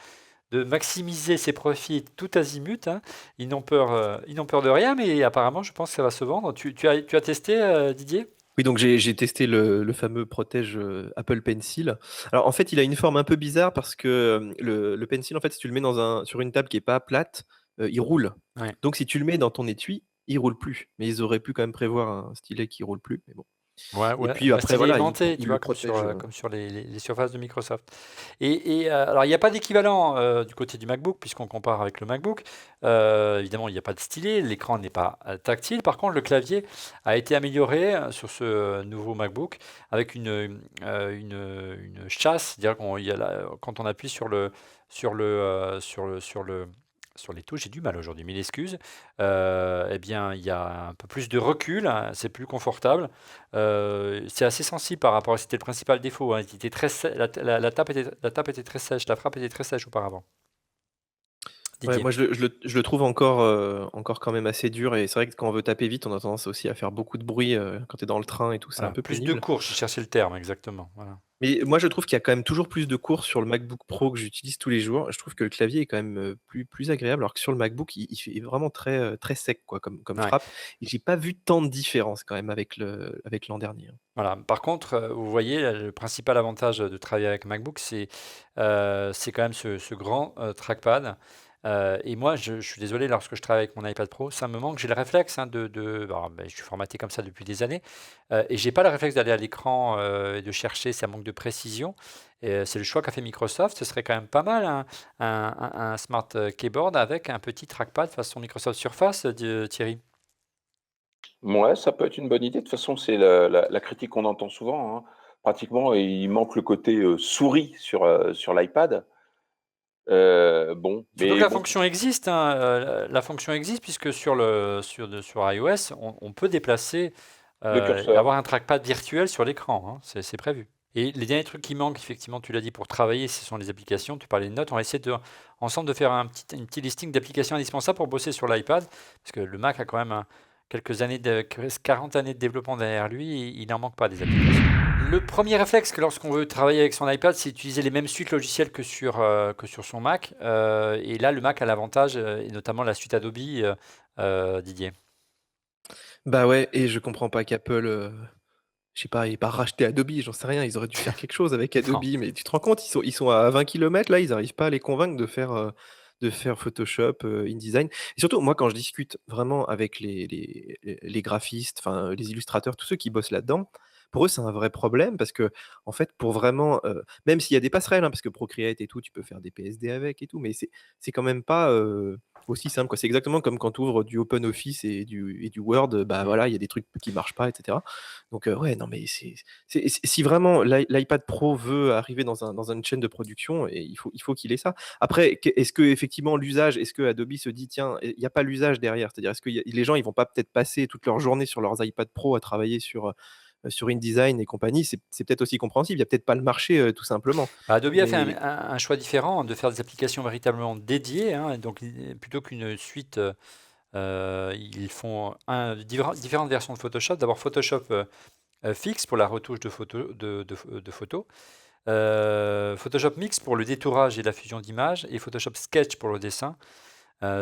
S3: maximiser ses profits tout azimut. Hein. Ils n'ont peur de rien, mais apparemment, je pense que ça va se vendre. Tu as testé, Didier ?
S5: Oui, donc j'ai testé le fameux protège Apple Pencil. Alors en fait, il a une forme un peu bizarre parce que le Pencil, en fait, si tu le mets sur une table qui n'est pas plate, il roule.
S3: Ouais.
S5: Donc si tu le mets dans ton étui, il roule plus. Mais ils auraient pu quand même prévoir un stylet qui roule plus. Mais bon.
S3: Ouais,
S5: Et puis après,
S3: c'est
S5: voilà,
S3: aimanté,
S5: il
S3: tu
S5: le
S3: vois,
S5: protège.
S3: comme sur les surfaces de Microsoft. Alors, il n'y a pas d'équivalent du côté du MacBook, puisqu'on compare avec le MacBook. Évidemment, il n'y a pas de stylet, l'écran n'est pas tactile. Par contre, le clavier a été amélioré sur ce nouveau MacBook avec une chasse, c'est-à-dire quand on appuie sur les touches, j'ai du mal aujourd'hui, mille excuses. Eh bien, il y a un peu plus de recul, hein, c'est plus confortable. C'est assez sensible par rapport. C'était le principal défaut. Hein, il était la tape était très sèche, la frappe était très sèche auparavant.
S5: Ouais,
S3: Didier.
S5: moi je le trouve encore quand même assez dur et c'est vrai que quand on veut taper vite, on a tendance aussi à faire beaucoup de bruit quand tu es dans le train et tout, c'est
S3: Voilà,
S5: un peu
S3: plus de
S5: pénible.
S3: course, je cherchais le terme exactement. Voilà.
S5: Mais moi je trouve qu'il y a quand même toujours plus de courses sur le MacBook Pro que j'utilise tous les jours. Je trouve que le clavier est quand même plus agréable, alors que sur le MacBook, il fait vraiment très sec quoi, comme
S3: Ouais.
S5: frappe. Et j'ai pas vu tant de différence quand même avec l'an dernier.
S3: Voilà. Par contre, vous voyez, le principal avantage de travailler avec MacBook, c'est quand même ce grand trackpad. Et moi, je suis désolé, lorsque je travaille avec mon iPad Pro, ça me manque. J'ai le réflexe je suis formaté comme ça depuis des années, et j'ai pas le réflexe d'aller à l'écran et de chercher. Ça manque de précision. C'est le choix qu'a fait Microsoft. Ce serait quand même pas mal un smart keyboard avec un petit trackpad façon Microsoft Surface, Thierry.
S6: Ouais, ça peut être une bonne idée. De toute façon, c'est la critique qu'on entend souvent, hein. Pratiquement, il manque le côté, souris sur l'iPad. Bon,
S3: Surtout que
S6: mais
S3: la
S6: bon,
S3: fonction existe, hein, la fonction existe puisque sur iOS, on peut déplacer
S6: le
S3: et
S6: curseur.
S3: avoir un trackpad virtuel sur l'écran, hein, c'est prévu. Et les derniers trucs qui manquent, effectivement, tu l'as dit, pour travailler, ce sont les applications. Tu parlais de notes. On va essayer ensemble de faire un petit listing d'applications indispensables pour bosser sur l'iPad, parce que le Mac a quand même quelques années, 40 années de développement derrière lui, et il n'en manque pas des applications. Le premier réflexe que lorsqu'on veut travailler avec son iPad, c'est d'utiliser les mêmes suites logicielles que sur son Mac. Et là, le Mac a l'avantage, et notamment la suite Adobe, Didier.
S5: Bah ouais, et je comprends pas qu'Apple, je sais pas, ait pas racheté Adobe, j'en sais rien, ils auraient dû faire quelque chose avec
S3: Non.
S5: Adobe, mais tu te rends compte, ils sont à 20 kilomètres là, ils arrivent pas à les convaincre de faire Photoshop, InDesign. Et surtout, moi, quand je discute vraiment avec les graphistes, enfin, les illustrateurs, tous ceux qui bossent là-dedans, pour eux, c'est un vrai problème parce que en fait, pour vraiment, même s'il y a des passerelles, hein, parce que Procreate et tout, tu peux faire des PSD avec et tout, mais c'est quand même pas, aussi simple, quoi. C'est exactement comme quand tu ouvres du OpenOffice et du Word, bah, voilà, il y a des trucs qui marchent pas et cetera. Donc, ouais, non, mais si vraiment l'iPad Pro veut arriver dans une chaîne de production, et il faut qu'il ait ça. Après, est-ce qu'effectivement l'usage, est-ce que Adobe se dit: «Tiens, il n'y a pas l'usage derrière?» C'est-à-dire, est-ce que les gens, ils vont pas peut-être passer toute leur journée sur leurs iPad Pro à travailler sur InDesign et compagnie? C'est peut-être aussi compréhensible. Il y a peut-être pas le marché, tout simplement.
S3: Bah, Adobe a fait
S5: Mais
S3: un choix différent de faire des applications véritablement dédiées, hein. Donc, plutôt qu'une suite, ils font différentes versions de Photoshop. D'abord, Photoshop fixe pour la retouche de photos. Photoshop Mix pour le détourage et la fusion d'images, et Photoshop Sketch pour le dessin,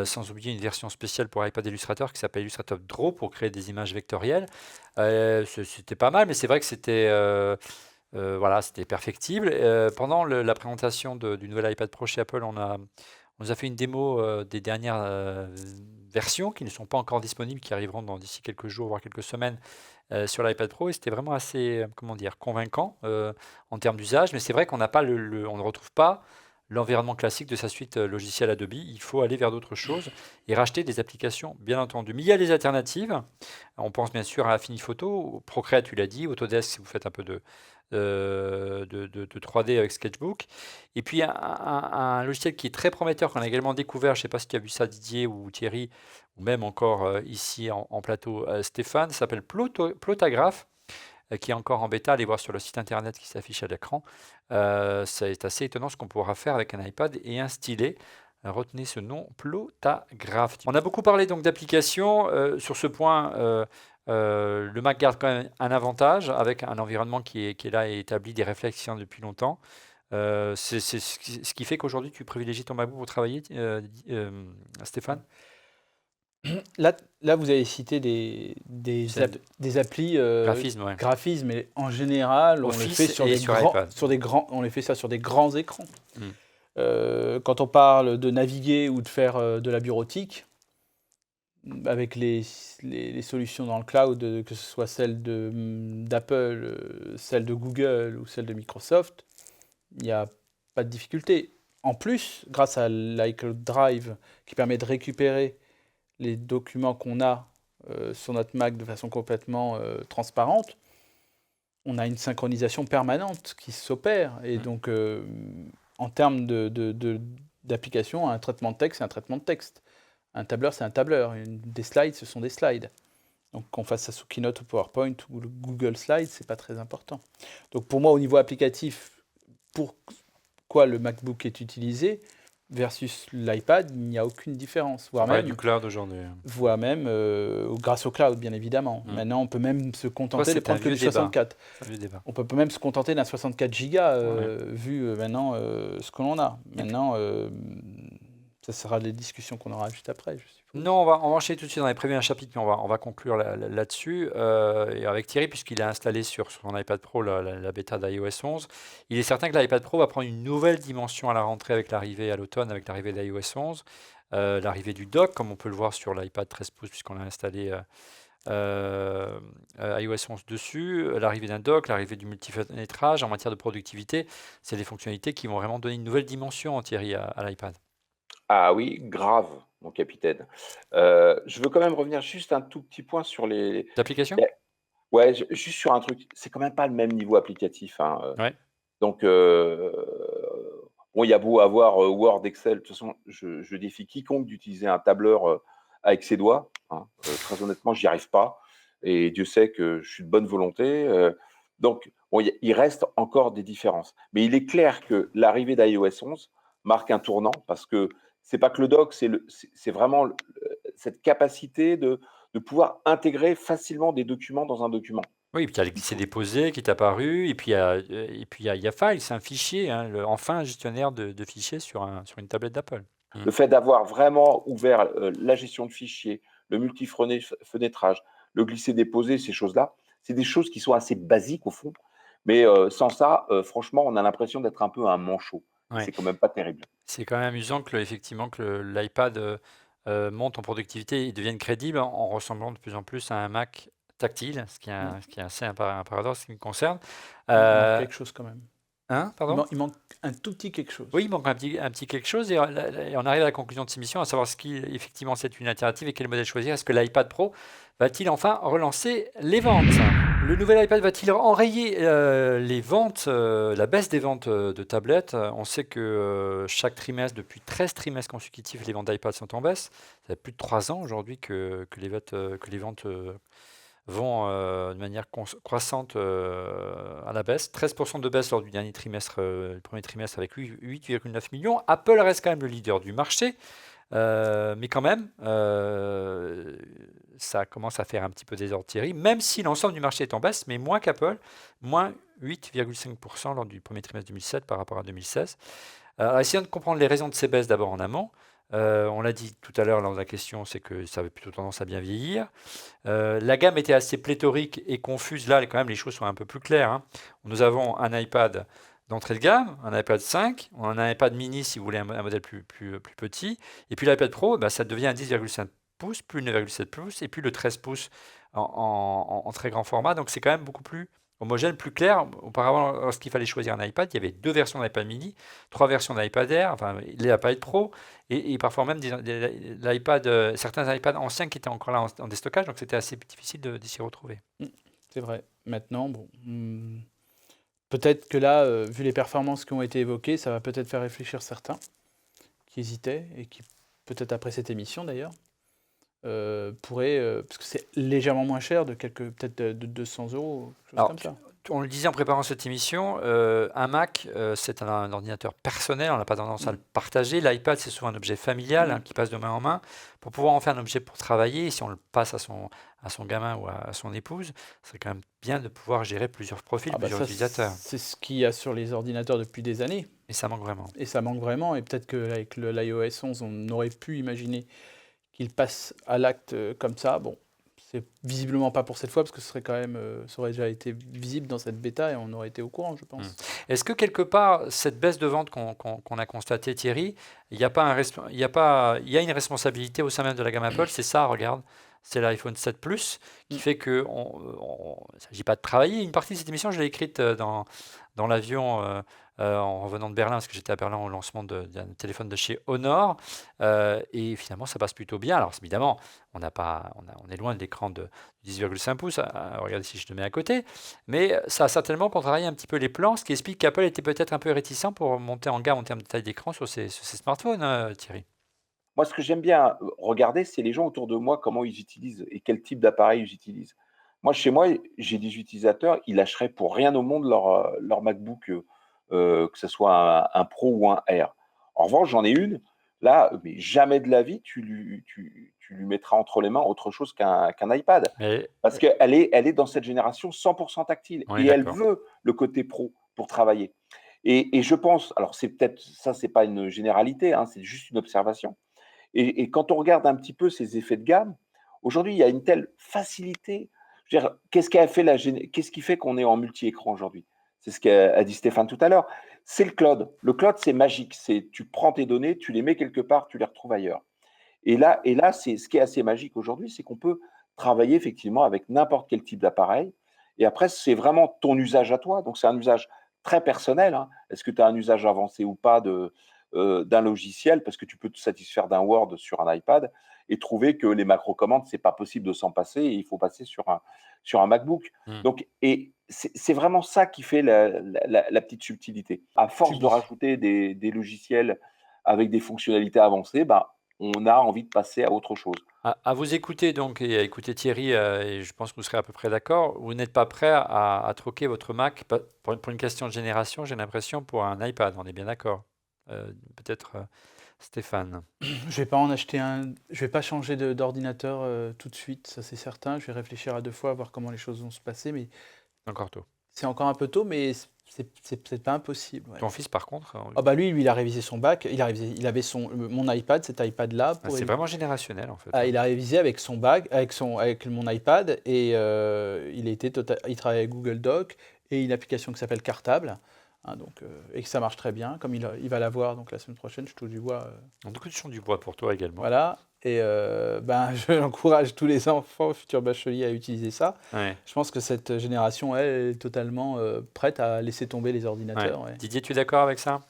S3: sans oublier une version spéciale pour iPad Illustrator qui s'appelle Illustrator Draw pour créer des images vectorielles. C'était pas mal, mais c'est vrai que voilà, c'était perfectible. Pendant la présentation du nouvel iPad Pro chez Apple, on nous a fait une démo des dernières versions qui ne sont pas encore disponibles, qui arriveront d'ici quelques jours, voire quelques semaines, sur l'iPad Pro, et c'était vraiment assez, comment dire, convaincant en termes d'usage. Mais c'est vrai qu'on n'a pas on ne retrouve pas l'environnement classique de sa suite logicielle Adobe. Il faut aller vers d'autres choses et racheter des applications, bien entendu. Mais il y a des alternatives. On pense bien sûr à Affinity Photo, Procreate, tu l'as dit, Autodesk si vous faites un peu de 3D avec Sketchbook. Et puis un logiciel qui est très prometteur, qu'on a également découvert, je ne sais pas si tu as vu ça Didier ou Thierry, ou même encore ici en plateau Stéphane, s'appelle Plotagraph, qui est encore en bêta. Allez voir sur le site internet qui s'affiche à l'écran. C'est assez étonnant ce qu'on pourra faire avec un iPad et un stylet. Retenez ce nom, Plotagraph. On a beaucoup parlé donc d'applications. Sur ce point, le Mac garde quand même un avantage avec un environnement qui est là et établi, des réflexions depuis longtemps. C'est ce qui fait qu'aujourd'hui tu privilégies ton MacBook pour travailler, Stéphane?
S4: Là, vous avez cité des applis
S3: Graphisme, ouais.
S4: graphisme, mais en général, on les
S3: Office
S4: fait sur
S3: et
S4: des
S3: sur
S4: grands,
S3: iPad.
S4: on les fait ça sur des grands écrans.
S3: Mm.
S4: Quand on parle de naviguer ou de faire de la bureautique, avec les solutions dans le cloud, que ce soit celle d'Apple, celle de Google ou celle de Microsoft, il n'y a pas de difficulté. En plus, grâce à l'iCloud Drive, qui permet de récupérer les documents qu'on a sur notre Mac de façon complètement transparente, on a une synchronisation permanente qui s'opère. Et donc, en termes d'application, un traitement de texte, c'est un traitement de texte. Un tableur, c'est un tableur. Des slides, ce sont des slides. Donc, qu'on fasse ça sous Keynote ou PowerPoint ou le Google Slides, c'est pas très important. Donc, pour moi, au niveau applicatif, pourquoi le MacBook est utilisé versus l'iPad, il n'y a aucune différence. Voire même,
S3: du cloud aujourd'hui.
S4: grâce au cloud, bien évidemment. Maintenant, on peut même se contenter de prendre que du 64. On peut même se contenter d'un 64 Go, vu maintenant ce que l'on a. Maintenant, ça sera les discussions qu'on aura juste après, je suppose.
S3: Non, on va enchaîner tout de suite. On avait prévu un chapitre, mais on va conclure là-dessus. Et avec Thierry, puisqu'il a installé sur son iPad Pro la bêta d'iOS 11, il est certain que l'iPad Pro va prendre une nouvelle dimension à la rentrée avec l'arrivée à l'automne, avec l'arrivée d'iOS 11, l'arrivée du dock, comme on peut le voir sur l'iPad 13 pouces, puisqu'on a installé iOS 11 dessus, l'arrivée d'un dock, l'arrivée du multifenêtrage en matière de productivité. C'est des fonctionnalités qui vont vraiment donner une nouvelle dimension, Thierry, à l'iPad.
S6: Ah oui, grave. mon capitaine. Je veux quand même revenir juste un tout petit point sur les.
S3: D'application?
S6: Ouais, juste sur un truc. C'est quand même pas le même niveau applicatif, hein.
S3: Ouais.
S6: Donc, bon, il y a beau avoir Word, Excel, de toute façon, je défie quiconque d'utiliser un tableur avec ses doigts, hein. Très honnêtement, j'y arrive pas. Et Dieu sait que je suis de bonne volonté. Donc, bon, il reste encore des différences. Mais il est clair que l'arrivée d'iOS 11 marque un tournant parce que c'est pas que le dock, c'est vraiment cette capacité de pouvoir intégrer facilement des documents dans un document.
S3: Oui, puis il y a le glisser-déposer qui est apparu, et puis il y a Files, c'est un fichier, hein, enfin un gestionnaire de fichiers sur une tablette d'Apple.
S6: Le fait d'avoir vraiment ouvert la gestion de fichiers, le multi-fenêtrage, le glisser-déposer, ces choses-là, c'est des choses qui sont assez basiques au fond. Mais sans ça, franchement, on a l'impression d'être un peu un manchot.
S3: Ouais.
S6: C'est quand même pas terrible.
S3: C'est quand même amusant effectivement que l'iPad monte en productivité et devienne crédible en ressemblant de plus en plus à un Mac tactile, ce qui est assez un paradoxe qui me concerne.
S4: Il manque quelque chose quand même.
S3: Hein, pardon?
S4: Il manque un tout petit quelque chose.
S3: Oui, il manque un petit quelque chose, et on arrive à la conclusion de cette émission, à savoir ce qui effectivement c'est une alternative et quel modèle choisir. Est-ce que l'iPad Pro va-t-il enfin relancer les ventes? Le nouvel iPad va-t-il enrayer les ventes, la baisse des ventes de tablettes? On sait que chaque trimestre, depuis 13 trimestres consécutifs, les ventes d'iPad sont en baisse. Ça fait plus de 3 ans aujourd'hui que les ventes vont de manière croissante à la baisse. 13% de baisse lors du dernier trimestre, le premier trimestre, avec 8,9 millions. Apple reste quand même le leader du marché, mais quand même, ça commence à faire un petit peu désordre, Thierry, même si l'ensemble du marché est en baisse, mais moins qu'Apple, moins 8,5% lors du premier trimestre 2007 par rapport à 2016. Alors, essayons de comprendre les raisons de ces baisses d'abord en amont. On l'a dit tout à l'heure lors de la question, c'est que ça avait plutôt tendance à bien vieillir. La gamme était assez pléthorique et confuse. Là, quand même, les choses sont un peu plus claires, hein. Nous avons un iPad d'entrée de gamme, un iPad 5, on a un iPad mini si vous voulez un modèle plus petit, et puis l'iPad Pro, ça devient un 10,5 pouces, plus le 9,7 pouces, et puis le 13 pouces en très grand format. Donc c'est quand même beaucoup plus homogène, plus clair. Auparavant, lorsqu'il fallait choisir un iPad, il y avait 2 versions d'iPad mini, 3 versions d'iPad Air, enfin l'iPad Pro, et parfois même certains iPads anciens qui étaient encore là en déstockage, donc c'était assez difficile de s'y retrouver.
S4: C'est vrai. Maintenant, bon, peut-être que là, vu les performances qui ont été évoquées, ça va peut-être faire réfléchir certains qui hésitaient et qui, peut-être après cette émission d'ailleurs, pourraient, parce que c'est légèrement moins cher, peut-être de 200 €, quelque chose
S3: Alors,
S4: comme ça.
S3: on le disait en préparant cette émission, un Mac, c'est un ordinateur personnel, on n'a pas tendance à le partager. L'iPad, c'est souvent un objet familial, hein, qui passe de main en main. Pour pouvoir en faire un objet pour travailler, et si on le passe à son gamin ou à son épouse, c'est quand même bien de pouvoir gérer plusieurs profils, plusieurs utilisateurs.
S4: C'est ce qu'il y a sur les ordinateurs depuis des années.
S3: Et ça manque vraiment.
S4: Et ça manque vraiment. Et peut-être qu'avec l'iOS 11, on aurait pu imaginer qu'il passe à l'acte comme ça. Bon, c'est visiblement pas pour cette fois, parce que ce serait quand même, ça aurait déjà été visible dans cette bêta et on aurait été au courant, je pense.
S3: Est-ce que quelque part, cette baisse de vente qu'on a constatée, Thierry, il y a une responsabilité au sein même de la gamme Apple? C'est ça, regarde, c'est l'iPhone 7 Plus qui fait que il ne s'agit pas de travailler. Une partie de cette émission, je l'ai écrite dans l'avion en revenant de Berlin, parce que j'étais à Berlin au lancement d'un téléphone de chez Honor, et finalement ça passe plutôt bien. Alors évidemment, on est loin de l'écran de 10,5 pouces, regardez si je te mets à côté, mais ça a certainement contrarié un petit peu les plans, ce qui explique qu'Apple était peut-être un peu réticent pour monter en gamme en termes de taille d'écran sur ces smartphones, Thierry.
S6: Moi, ce que j'aime bien regarder, c'est les gens autour de moi, comment ils utilisent et quel type d'appareil ils utilisent. Moi, chez moi, j'ai des utilisateurs, ils lâcheraient pour rien au monde leur MacBook, que ce soit un Pro ou un Air. En revanche, j'en ai une, là, mais jamais de la vie, tu lui mettras entre les mains autre chose qu'un iPad.
S3: Mais
S6: Parce qu'elle est dans cette génération 100% tactile.
S3: On est
S6: Et elle
S3: d'accord.
S6: veut le côté pro pour travailler. Et je pense, alors c'est peut-être, ça, c'est pas une généralité, hein, c'est juste une observation. Et quand on regarde un petit peu ces effets de gamme, aujourd'hui, il y a une telle facilité. Je veux dire, qu'est-ce qui fait qu'on est en multi-écran aujourd'hui? C'est ce qu'a dit Stéphane tout à l'heure. C'est le cloud. Le cloud, c'est magique. Tu prends tes données, tu les mets quelque part, tu les retrouves ailleurs. Et là, c'est ce qui est assez magique aujourd'hui, c'est qu'on peut travailler effectivement avec n'importe quel type d'appareil. Et après, c'est vraiment ton usage à toi. Donc, c'est un usage très personnel, hein. Est-ce que tu as un usage avancé ou pas d'un logiciel, parce que tu peux te satisfaire d'un Word sur un iPad et trouver que les macro-commandes, c'est pas possible de s'en passer et il faut passer sur un MacBook.
S3: Hmm.
S6: Donc, et c'est vraiment ça qui fait la petite subtilité. À force de rajouter des logiciels avec des fonctionnalités avancées, on a envie de passer à autre chose.
S3: À vous écouter donc et à écouter Thierry, et je pense que vous serez à peu près d'accord, vous n'êtes pas prêt à troquer votre Mac pour une question de génération, j'ai l'impression, pour un iPad, on est bien d'accord. Peut-être Stéphane.
S4: Je vais pas en acheter un. Je vais pas changer d'ordinateur tout de suite, ça c'est certain. Je vais réfléchir à deux fois, voir comment les choses vont se passer, mais
S3: Encore tôt.
S4: c'est encore un peu tôt, mais c'est peut-être pas impossible. Ouais.
S3: Ton fils, par contre,
S4: Ah bah lui, il a révisé son bac. Il avait mon iPad, cet iPad-là.
S3: c'est vraiment générationnel en fait.
S4: Il a révisé avec son bac, avec mon iPad, et il travaille avec Google Doc et une application qui s'appelle Cartable, hein, et que ça marche très bien, comme il va l'avoir donc la semaine prochaine. Je touche du bois.
S3: Donc, du coup, du du bois pour toi également.
S4: Voilà. Et j'encourage tous les enfants, futurs bacheliers, à utiliser ça.
S3: Ouais.
S4: Je pense que cette génération, elle, est totalement prête à laisser tomber les ordinateurs.
S3: Ouais.
S4: Ouais.
S3: Didier, tu es d'accord avec ça?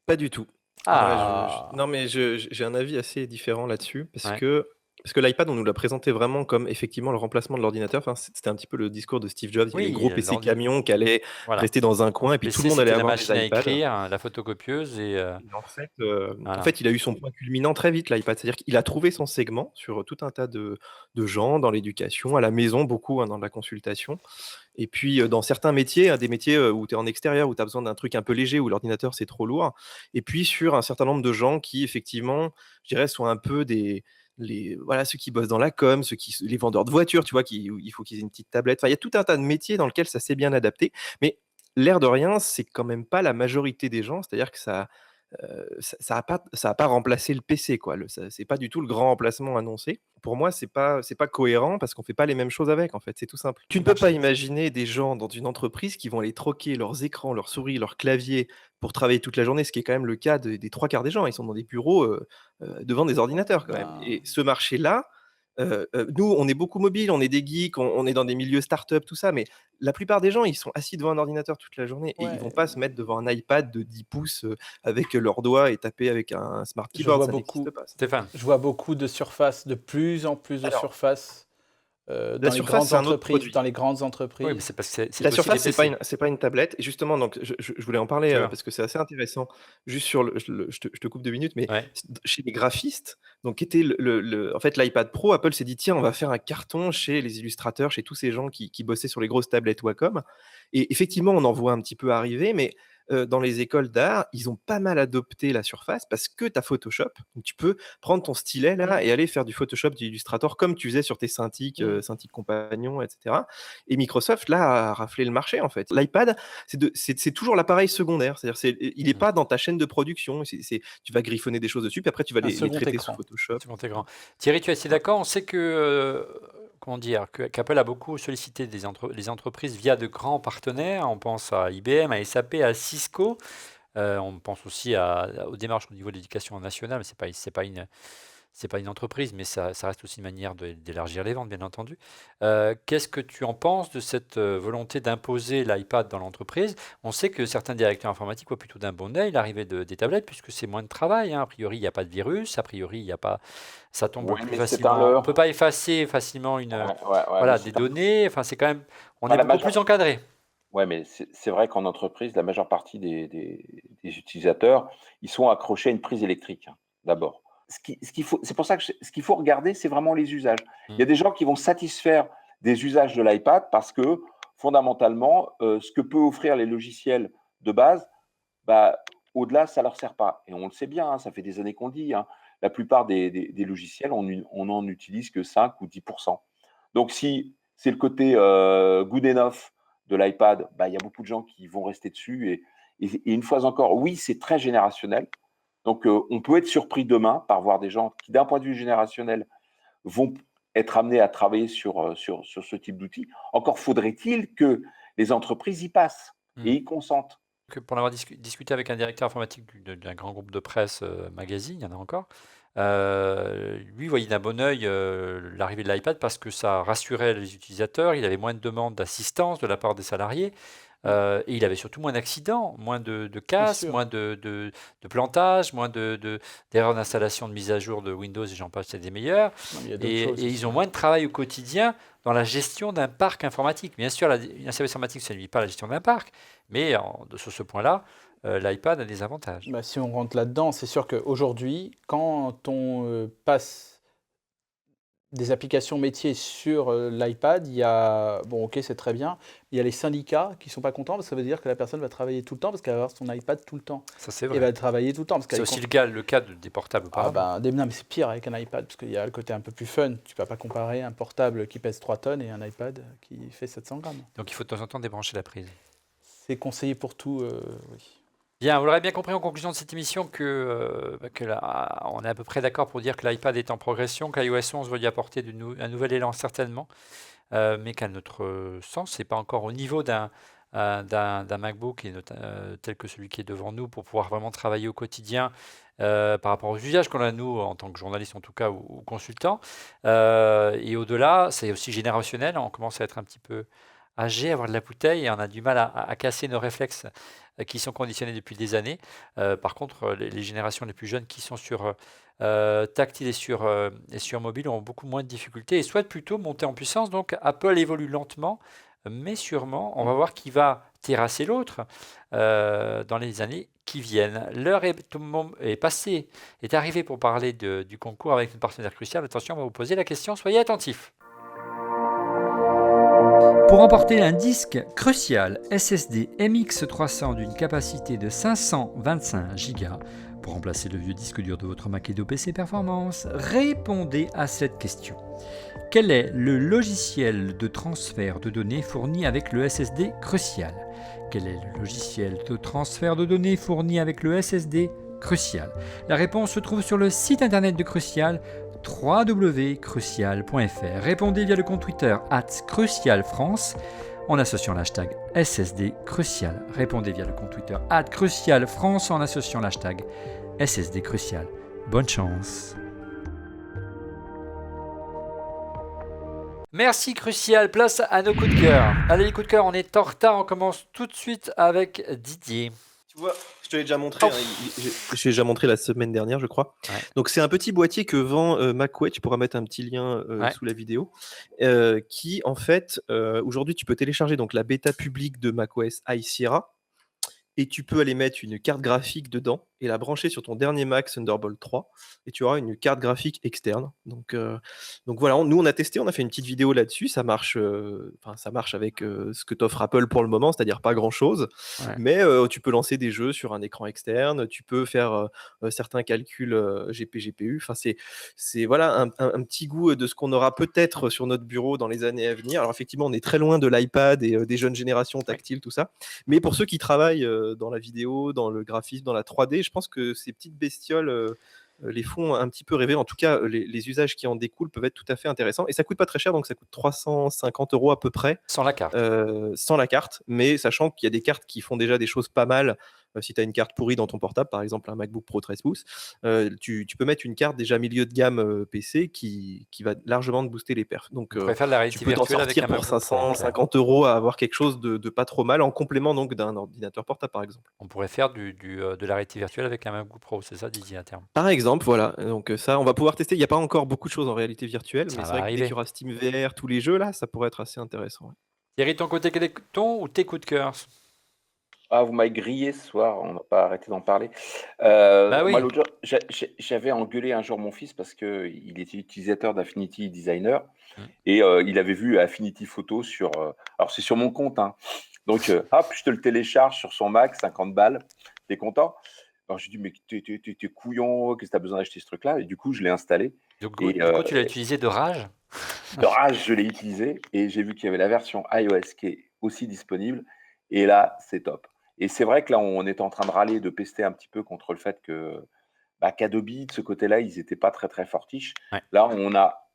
S5: Pas du tout.
S3: Ah.
S5: Non, mais j'ai un avis assez différent là-dessus
S3: Ouais.
S5: parce que l'iPad, on nous l'a présenté vraiment comme effectivement le remplacement de l'ordinateur. Enfin, c'était un petit peu le discours de Steve Jobs. Il y avait
S3: Oui,
S5: les gros PC
S3: l'ordi-
S5: camions qui allaient
S3: Voilà.
S5: rester dans un coin et puis
S3: PC,
S5: tout le monde allait
S3: c'était la
S5: avoir
S3: machine
S5: des
S3: à
S5: iPads.
S3: écrire, la photocopieuse et
S5: Et en
S3: voilà.
S5: fait, il a eu son point culminant très vite, l'iPad. C'est-à-dire qu'il a trouvé son segment sur tout un tas de gens dans l'éducation, à la maison, beaucoup dans la consultation. Et puis, dans certains métiers, des métiers où tu es en extérieur, où tu as besoin d'un truc un peu léger, où l'ordinateur, c'est trop lourd. Et puis, sur un certain nombre de gens qui, effectivement, je dirais, sont un peu voilà, ceux qui bossent dans la com, les vendeurs de voitures, tu vois, où il faut qu'ils aient une petite tablette. Enfin, il y a tout un tas de métiers dans lesquels ça s'est bien adapté. Mais l'air de rien, c'est quand même pas la majorité des gens. C'est-à-dire que ça a pas remplacé le PC, quoi. C'est pas du tout le grand remplacement annoncé. Pour moi, c'est pas cohérent parce qu'on fait pas les mêmes choses avec, en fait. C'est tout simple. Tu ne peux pas imaginer des gens dans une entreprise qui vont aller troquer leurs écrans, leurs souris, leurs claviers pour travailler toute la journée, ce qui est quand même le cas des 3/4 des gens. Ils sont dans des bureaux devant des ordinateurs, quand même. Et ce marché-là, nous, on est beaucoup mobile, on est des geeks, on est dans des milieux start-up, tout ça, mais la plupart des gens, ils sont assis devant un ordinateur toute la journée et ils vont pas se mettre devant un iPad de 10 pouces avec leurs doigts et taper avec un smart keyboard. Ça n'existe pas.
S3: Stéphane.
S4: Je vois beaucoup de surfaces, de plus en plus de surfaces dans les
S5: Surface,
S4: grandes
S5: c'est un autre
S4: entreprises.
S5: produit.
S4: Dans les grandes entreprises.
S3: Oui, mais c'est parce que c'est
S5: La
S3: aussi
S5: Surface,
S3: des
S5: c'est pas une tablette. Et justement, donc, je voulais en parler
S3: Voilà.
S5: parce que c'est assez intéressant. Juste sur je te coupe 2 minutes, mais
S3: Ouais.
S5: chez les graphistes, donc qui était en fait l'iPad Pro, Apple s'est dit tiens, on va faire un carton chez les illustrateurs, chez tous ces gens qui bossaient sur les grosses tablettes Wacom. Et effectivement, on en voit un petit peu arriver, mais dans les écoles d'art, ils ont pas mal adopté la Surface parce que tu as Photoshop. Donc tu peux prendre ton stylet là et aller faire du Photoshop, du Illustrator comme tu faisais sur tes Cintiq, Cintiq Compagnon, etc. Et Microsoft là a raflé le marché en fait. L'iPad, c'est toujours l'appareil secondaire, c'est-à-dire il n'est pas dans ta chaîne de production. Tu vas griffonner des choses dessus, puis après tu vas les traiter
S4: écran.
S5: sous Photoshop.
S3: Second écran. Thierry, tu es assez d'accord? On sait que comment dire, qu'Apple a beaucoup sollicité les entreprises via de grands partenaires. On pense à IBM, à SAP, à Cisco. On pense aussi aux démarches au niveau de l'éducation nationale, mais c'est pas une entreprise, mais ça reste aussi une manière d'élargir les ventes, bien entendu. Qu'est-ce que tu en penses de cette volonté d'imposer l'iPad dans l'entreprise? On sait que certains directeurs informatiques voient plutôt d'un bon œil l'arrivée des tablettes, puisque c'est moins de travail, hein. A priori, il n'y a pas de virus. A priori, il y a pas, ça tombe
S6: Oui,
S3: plus
S6: mais c'est un
S3: facilement. On ne
S6: leurre.
S3: peut pas effacer facilement
S6: Ouais, mais
S3: des données. Enfin, c'est quand même, on
S6: Enfin,
S3: est
S6: la
S3: beaucoup
S6: majeure-
S3: plus encadré.
S6: Ouais, mais c'est vrai qu'en entreprise, la majeure partie des utilisateurs, ils sont accrochés à une prise électrique, hein, d'abord. C'est pour ça que ce qu'il faut regarder, c'est vraiment les usages. Il y a des gens qui vont satisfaire des usages de l'iPad parce que, fondamentalement, ce que peut offrir les logiciels de base, au-delà, ça ne leur sert pas. Et on le sait bien, hein, ça fait des années qu'on le dit, hein, la plupart des logiciels, on n'en utilise que 5 ou 10%. Donc, si c'est le côté good enough de l'iPad, il y a beaucoup de gens qui vont rester dessus. Et une fois encore, oui, c'est très générationnel. Donc, on peut être surpris demain par voir des gens qui, d'un point de vue générationnel, vont être amenés à travailler sur ce type d'outils. Encore faudrait-il que les entreprises y passent et y consentent.
S3: Pour l'avoir discuté avec un directeur informatique d'un grand groupe de presse, magazine, il y en a encore, lui voyait d'un bon œil l'arrivée de l'iPad parce que ça rassurait les utilisateurs, il avait moins de demandes d'assistance de la part des salariés. Et il avait surtout moins d'accidents, moins de
S4: Bien
S3: casses,
S4: sûr.
S3: moins de plantage, moins d'erreurs d'installation, de mise à jour de Windows, et j'en passe, c'est des meilleurs.
S4: Non, mais il y a d'autres
S3: Et
S4: choses
S3: ils
S4: aussi,
S3: ont moins de travail au quotidien dans la gestion d'un parc informatique. Bien sûr, un service informatique, ça ne nuit pas à la gestion d'un parc, mais sur ce point-là, l'iPad a des avantages.
S4: Bah, si on rentre là-dedans, c'est sûr qu'aujourd'hui, quand on passe des applications métiers sur l'iPad, il y a, bon ok c'est très bien, il y a les syndicats qui sont pas contents parce que ça veut dire que la personne va travailler tout le temps parce qu'elle va avoir son iPad tout le temps.
S3: Ça, c'est
S4: Et
S3: vrai.
S4: va travailler tout le temps parce
S3: C'est
S4: qu'elle
S3: aussi le cas des portables
S4: Ah
S3: auparavant.
S4: bah, non mais c'est pire avec un iPad parce qu'il y a le côté un peu plus fun. Tu peux pas comparer un portable qui pèse 3 tonnes et un iPad qui fait 700 grammes.
S3: Donc il faut de temps en temps débrancher la prise.
S4: C'est conseillé pour tout, oui.
S3: Bien, vous l'aurez bien compris en conclusion de cette émission on est à peu près d'accord pour dire que l'iPad est en progression, que l'iOS 11 va y apporter un nouvel élan certainement, mais qu'à notre sens, c'est pas encore au niveau d'un MacBook tel que celui qui est devant nous pour pouvoir vraiment travailler au quotidien par rapport aux usages qu'on a nous en tant que journalistes en tout cas ou consultants. Et au-delà, c'est aussi générationnel, on commence à être un petit peu âgé, avoir de la bouteille et on a du mal à casser nos réflexes qui sont conditionnés depuis des années. Par contre, les générations les plus jeunes qui sont sur tactile et sur mobile ont beaucoup moins de difficultés et souhaitent plutôt monter en puissance. Donc Apple évolue lentement, mais sûrement. On va voir qui va terrasser l'autre dans les années qui viennent. L'heure est passée, est arrivée pour parler du concours avec une partenaire cruciale. Attention, on va vous poser la question, soyez attentifs. Pour remporter un disque Crucial SSD MX300 d'une capacité de 525 Go, pour remplacer le vieux disque dur de votre Mac et PC Performance, répondez à cette question. Quel est le logiciel de transfert de données fourni avec le SSD Crucial? Quel est le logiciel de transfert de données fourni avec le SSD Crucial? La réponse se trouve sur le site internet de Crucial, www.crucial.fr. Répondez via le compte Twitter @crucialfrance en associant l'hashtag SSD Crucial. Répondez via le compte Twitter @crucialfrance en associant l'hashtag SSD Crucial. Bonne chance. Merci Crucial, place à nos coups de cœur. Allez les coups de cœur, on est en retard, on commence tout de suite avec Didier.
S5: Tu vois, je te l'ai déjà montré. Je l'ai déjà montré la semaine dernière, je crois. Ouais. Donc, c'est un petit boîtier que vend MacWay. Tu pourras mettre un petit lien sous la vidéo. Qui, en fait, aujourd'hui, tu peux télécharger donc, la bêta publique de macOS High Sierra. Et tu peux aller mettre une carte graphique dedans et la brancher sur ton dernier Mac Thunderbolt 3 et tu auras une carte graphique externe. Donc voilà, nous on a testé, on a fait une petite vidéo là-dessus. Ça marche, ça marche avec ce que t'offre Apple pour le moment, c'est-à-dire pas grand-chose. Ouais. Mais tu peux lancer des jeux sur un écran externe, tu peux faire certains calculs GPU. Enfin, c'est voilà un petit goût de ce qu'on aura peut-être sur notre bureau dans les années à venir. Alors effectivement, on est très loin de l'iPad et des jeunes générations tactiles, tout ça. Mais pour ceux qui travaillent dans la vidéo, dans le graphisme, dans la 3D, je pense que ces petites bestioles les font un petit peu rêver. En tout cas, les usages qui en découlent peuvent être tout à fait intéressants. Et ça coûte pas très cher, donc ça coûte 350 € à peu près.
S3: Sans la carte.
S5: Sans la carte, mais sachant qu'il y a des cartes qui font déjà des choses pas mal. Si tu as une carte pourrie dans ton portable, par exemple un MacBook Pro 13 pouces, tu peux mettre une carte déjà milieu de gamme PC qui va largement te booster les perfs. Donc
S3: faire de la réalité
S5: tu peux t'en sortir pour 550 € à avoir quelque chose de pas trop mal en complément donc d'un ordinateur portable par exemple.
S3: On pourrait faire de la réalité virtuelle avec un MacBook Pro, c'est ça Didier à terme?
S5: Par exemple, voilà. Donc ça, on va pouvoir tester. Il n'y a pas encore beaucoup de choses en réalité virtuelle, mais c'est vrai que dès qu'il y aura SteamVR, tous les jeux là, ça pourrait être assez intéressant. Ouais.
S3: Thierry, ton côté, quel est ton ou tes coups de cœur?
S6: Ah, vous m'avez grillé ce soir, on n'a pas arrêté d'en parler.
S3: Oui.
S6: Moi, l'autre jour, j'avais engueulé un jour mon fils parce qu'il était utilisateur d'Affinity Designer et il avait vu Affinity Photo sur. Alors, c'est sur mon compte, hein. Donc, hop, je te le télécharge sur son Mac, 50 balles. T'es content? Alors, je lui dis, mais t'es couillon, qu'est-ce que t'as besoin d'acheter ce truc-là? Et du coup, je l'ai installé.
S3: Du coup, tu l'as utilisé de rage?
S6: De rage, je l'ai utilisé et j'ai vu qu'il y avait la version iOS qui est aussi disponible. Et là, c'est top. Et c'est vrai que là, on était en train de râler, de pester un petit peu contre le fait qu'Adobe, de ce côté-là, ils n'étaient pas très, très fortiches. Ouais. Là, on a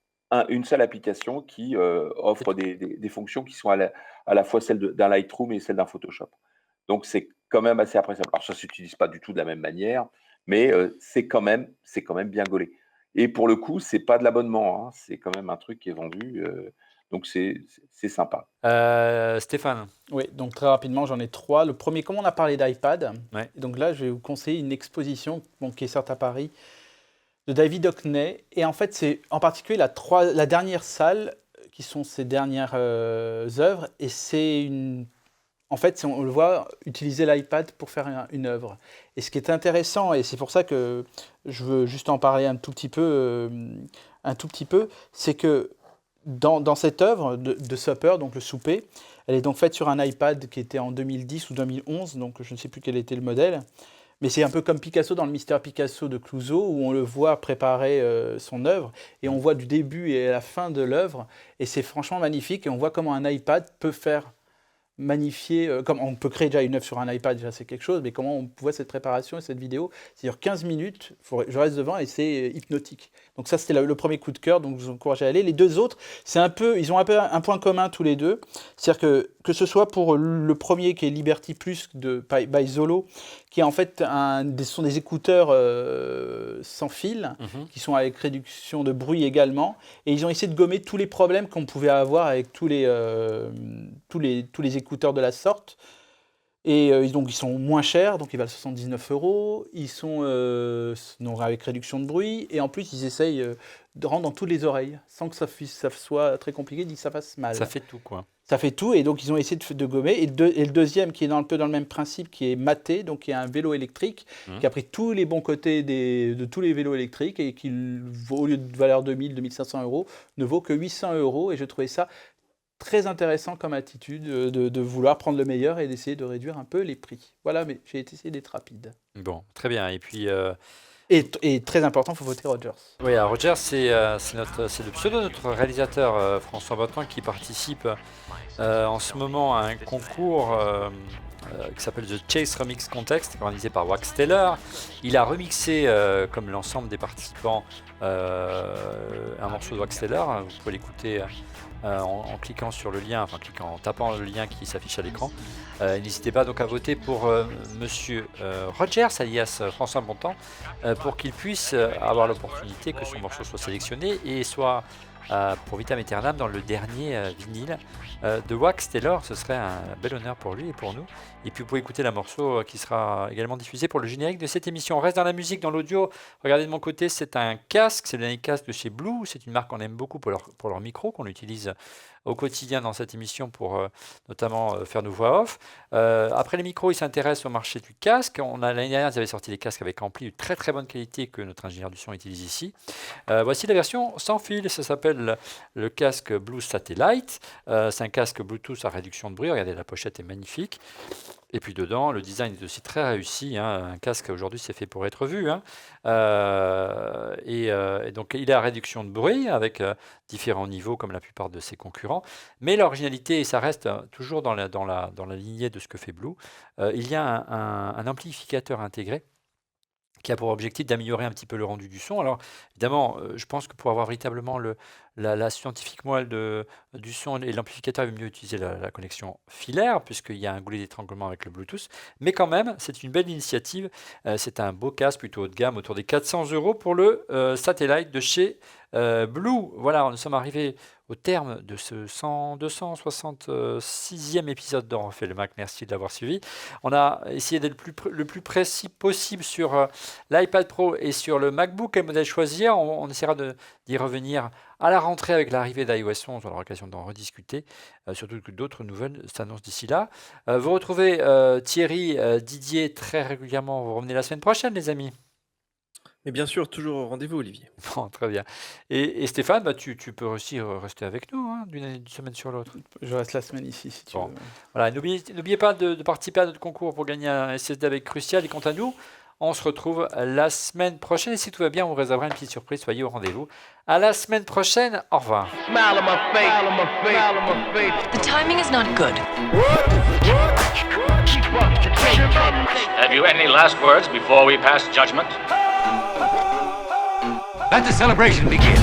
S6: une seule application qui offre des fonctions qui sont à la fois celle d'un Lightroom et celle d'un Photoshop. Donc, c'est quand même assez appréciable. Alors, ça ne s'utilise pas du tout de la même manière, mais c'est quand même bien gaulé. Et pour le coup, ce n'est pas de l'abonnement, hein. C'est quand même un truc qui est vendu Donc c'est sympa.
S3: Stéphane.
S4: Oui, donc très rapidement, j'en ai 3. Le premier, comme on a parlé d'iPad,
S3: Ouais.
S4: donc là, je vais vous conseiller une exposition qui est sortie à Paris de David Hockney. Et en fait, c'est en particulier la dernière salle qui sont ses dernières œuvres. Et c'est en fait, on le voit utiliser l'iPad pour faire une œuvre. Et ce qui est intéressant, et c'est pour ça que je veux juste en parler un tout petit peu, c'est que dans cette œuvre de Supper, donc le souper, elle est donc faite sur un iPad qui était en 2010 ou 2011, donc je ne sais plus quel était le modèle. Mais c'est un peu comme Picasso dans le Mystère Picasso de Clouseau, où on le voit préparer son œuvre, et on voit du début et la fin de l'œuvre, et c'est franchement magnifique, et on voit comment un iPad peut faire magnifier, comme on peut créer déjà une œuvre sur un iPad, déjà c'est quelque chose, mais comment on voit cette préparation et cette vidéo, c'est-à-dire 15 minutes, je reste devant et c'est hypnotique. Donc ça c'était le premier coup de cœur, donc je vous encourage à aller. Les deux autres, ils ont un point commun tous les deux, c'est-à-dire que ce soit pour le premier qui est Liberty Plus by Zolo, qui est en fait sont des écouteurs sans fil, qui sont avec réduction de bruit également, et ils ont essayé de gommer tous les problèmes qu'on pouvait avoir avec tous les écouteurs de la sorte. Et donc ils sont moins chers, donc ils valent 79 €. Ils sont donc avec réduction de bruit, et en plus ils essayent de rendre dans toutes les oreilles, sans que ça soit très compliqué, ni que ça fasse mal.
S3: Ça fait tout, quoi.
S4: Ça fait tout, et donc ils ont essayé de gommer. Et le deuxième, qui est un peu dans le même principe, qui est Maté, donc qui est un vélo électrique, qui a pris tous les bons côtés de tous les vélos électriques, et qui, au lieu de valeur 2500 €, ne vaut que 800 €. Et je trouvais ça très intéressant comme attitude de vouloir prendre le meilleur et d'essayer de réduire un peu les prix. Voilà, mais j'ai essayé d'être rapide.
S3: Bon, très bien. Et puis,
S4: Et très important, il faut voter Rogers.
S3: oui, alors Rogers, c'est le pseudo de notre réalisateur François Bertrand, qui participe en ce moment à un concours qui s'appelle The Chase Remix Contest, organisé par Wax Taylor. Il a remixé, comme l'ensemble des participants, un morceau de Wax Taylor. Vous pouvez l'écouter en cliquant sur le lien, en tapant le lien qui s'affiche à l'écran. N'hésitez pas donc à voter pour monsieur Rogers, alias François Bontemps, pour qu'il puisse avoir l'opportunité que son morceau soit sélectionné et soit pour Vitam Aeternam dans le dernier vinyle de Wax Taylor. Ce serait un bel honneur pour lui et pour nous. Et puis vous pouvez écouter le morceau qui sera également diffusé pour le générique de cette émission. On reste dans la musique, dans l'audio. Regardez de mon côté, c'est un casque, c'est le dernier casque de chez Blue. C'est une marque qu'on aime beaucoup pour leur micro, qu'on utilise au quotidien dans cette émission pour notamment faire nos voix off. Après les micros, ils s'intéressent au marché du casque. L'année dernière, ils avaient sorti des casques avec ampli de très très bonne qualité que notre ingénieur du son utilise ici. Voici la version sans fil. Ça s'appelle le casque Blue Satellite. C'est un casque Bluetooth à réduction de bruit. Regardez, la pochette est magnifique. Et puis dedans, le design est aussi très réussi. Un casque aujourd'hui, c'est fait pour être vu. Et donc, il est à réduction de bruit avec différents niveaux comme la plupart de ses concurrents. Mais l'originalité, et ça reste toujours dans la lignée de ce que fait Blue, il y a un amplificateur intégré qui a pour objectif d'améliorer un petit peu le rendu du son. Alors, évidemment, je pense que pour avoir véritablement la scientifique moelle du son et l'amplificateur, il vaut mieux utiliser la connexion filaire, puisqu'il y a un goulet d'étranglement avec le Bluetooth. Mais quand même, c'est une belle initiative. C'est un beau casque plutôt haut de gamme, autour des 400 € pour le Satellite de chez Blue. Voilà, nous sommes arrivés au terme de ce 266e épisode d'On refait le Mac. Merci de l'avoir suivi. On a essayé d'être le plus précis possible sur l'iPad Pro et sur le MacBook. Quel modèle choisir? On essaiera d'y revenir à la rentrée avec l'arrivée d'iOS 11. On aura l'occasion d'en rediscuter, surtout que d'autres nouvelles s'annoncent d'ici là. Vous retrouvez Thierry, Didier très régulièrement. Vous revenez la semaine prochaine, les amis.
S5: Mais bien sûr, toujours au rendez-vous, Olivier.
S3: Bon, très bien. Et Stéphane, tu peux aussi rester avec nous d'une semaine sur l'autre.
S4: Je reste la semaine ici, si tu
S3: Bon.
S4: veux.
S3: Voilà, n'oubliez pas de participer à notre concours pour gagner un SSD avec Crucial. Et quant à nous, on se retrouve la semaine prochaine. Et si tout va bien, on vous réservera une petite surprise. Soyez au rendez-vous. À la semaine prochaine. Au revoir.
S1: The timing is not good.
S2: Have you any last words before we pass judgment?
S7: Let the celebration begin.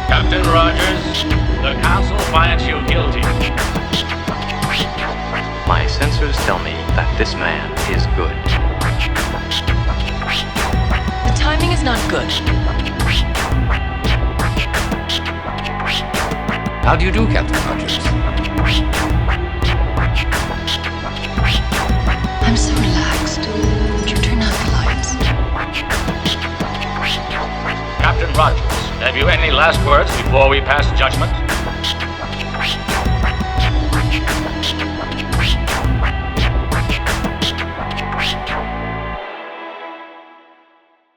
S2: Captain Rogers, the council finds you guilty.
S8: My sensors tell me that this man is good.
S1: The timing is not good.
S7: How do you do, Captain Rogers?
S1: I'm so relaxed. Would you turn out the lights?
S2: Captain Rogers, have you any last words before we pass judgment?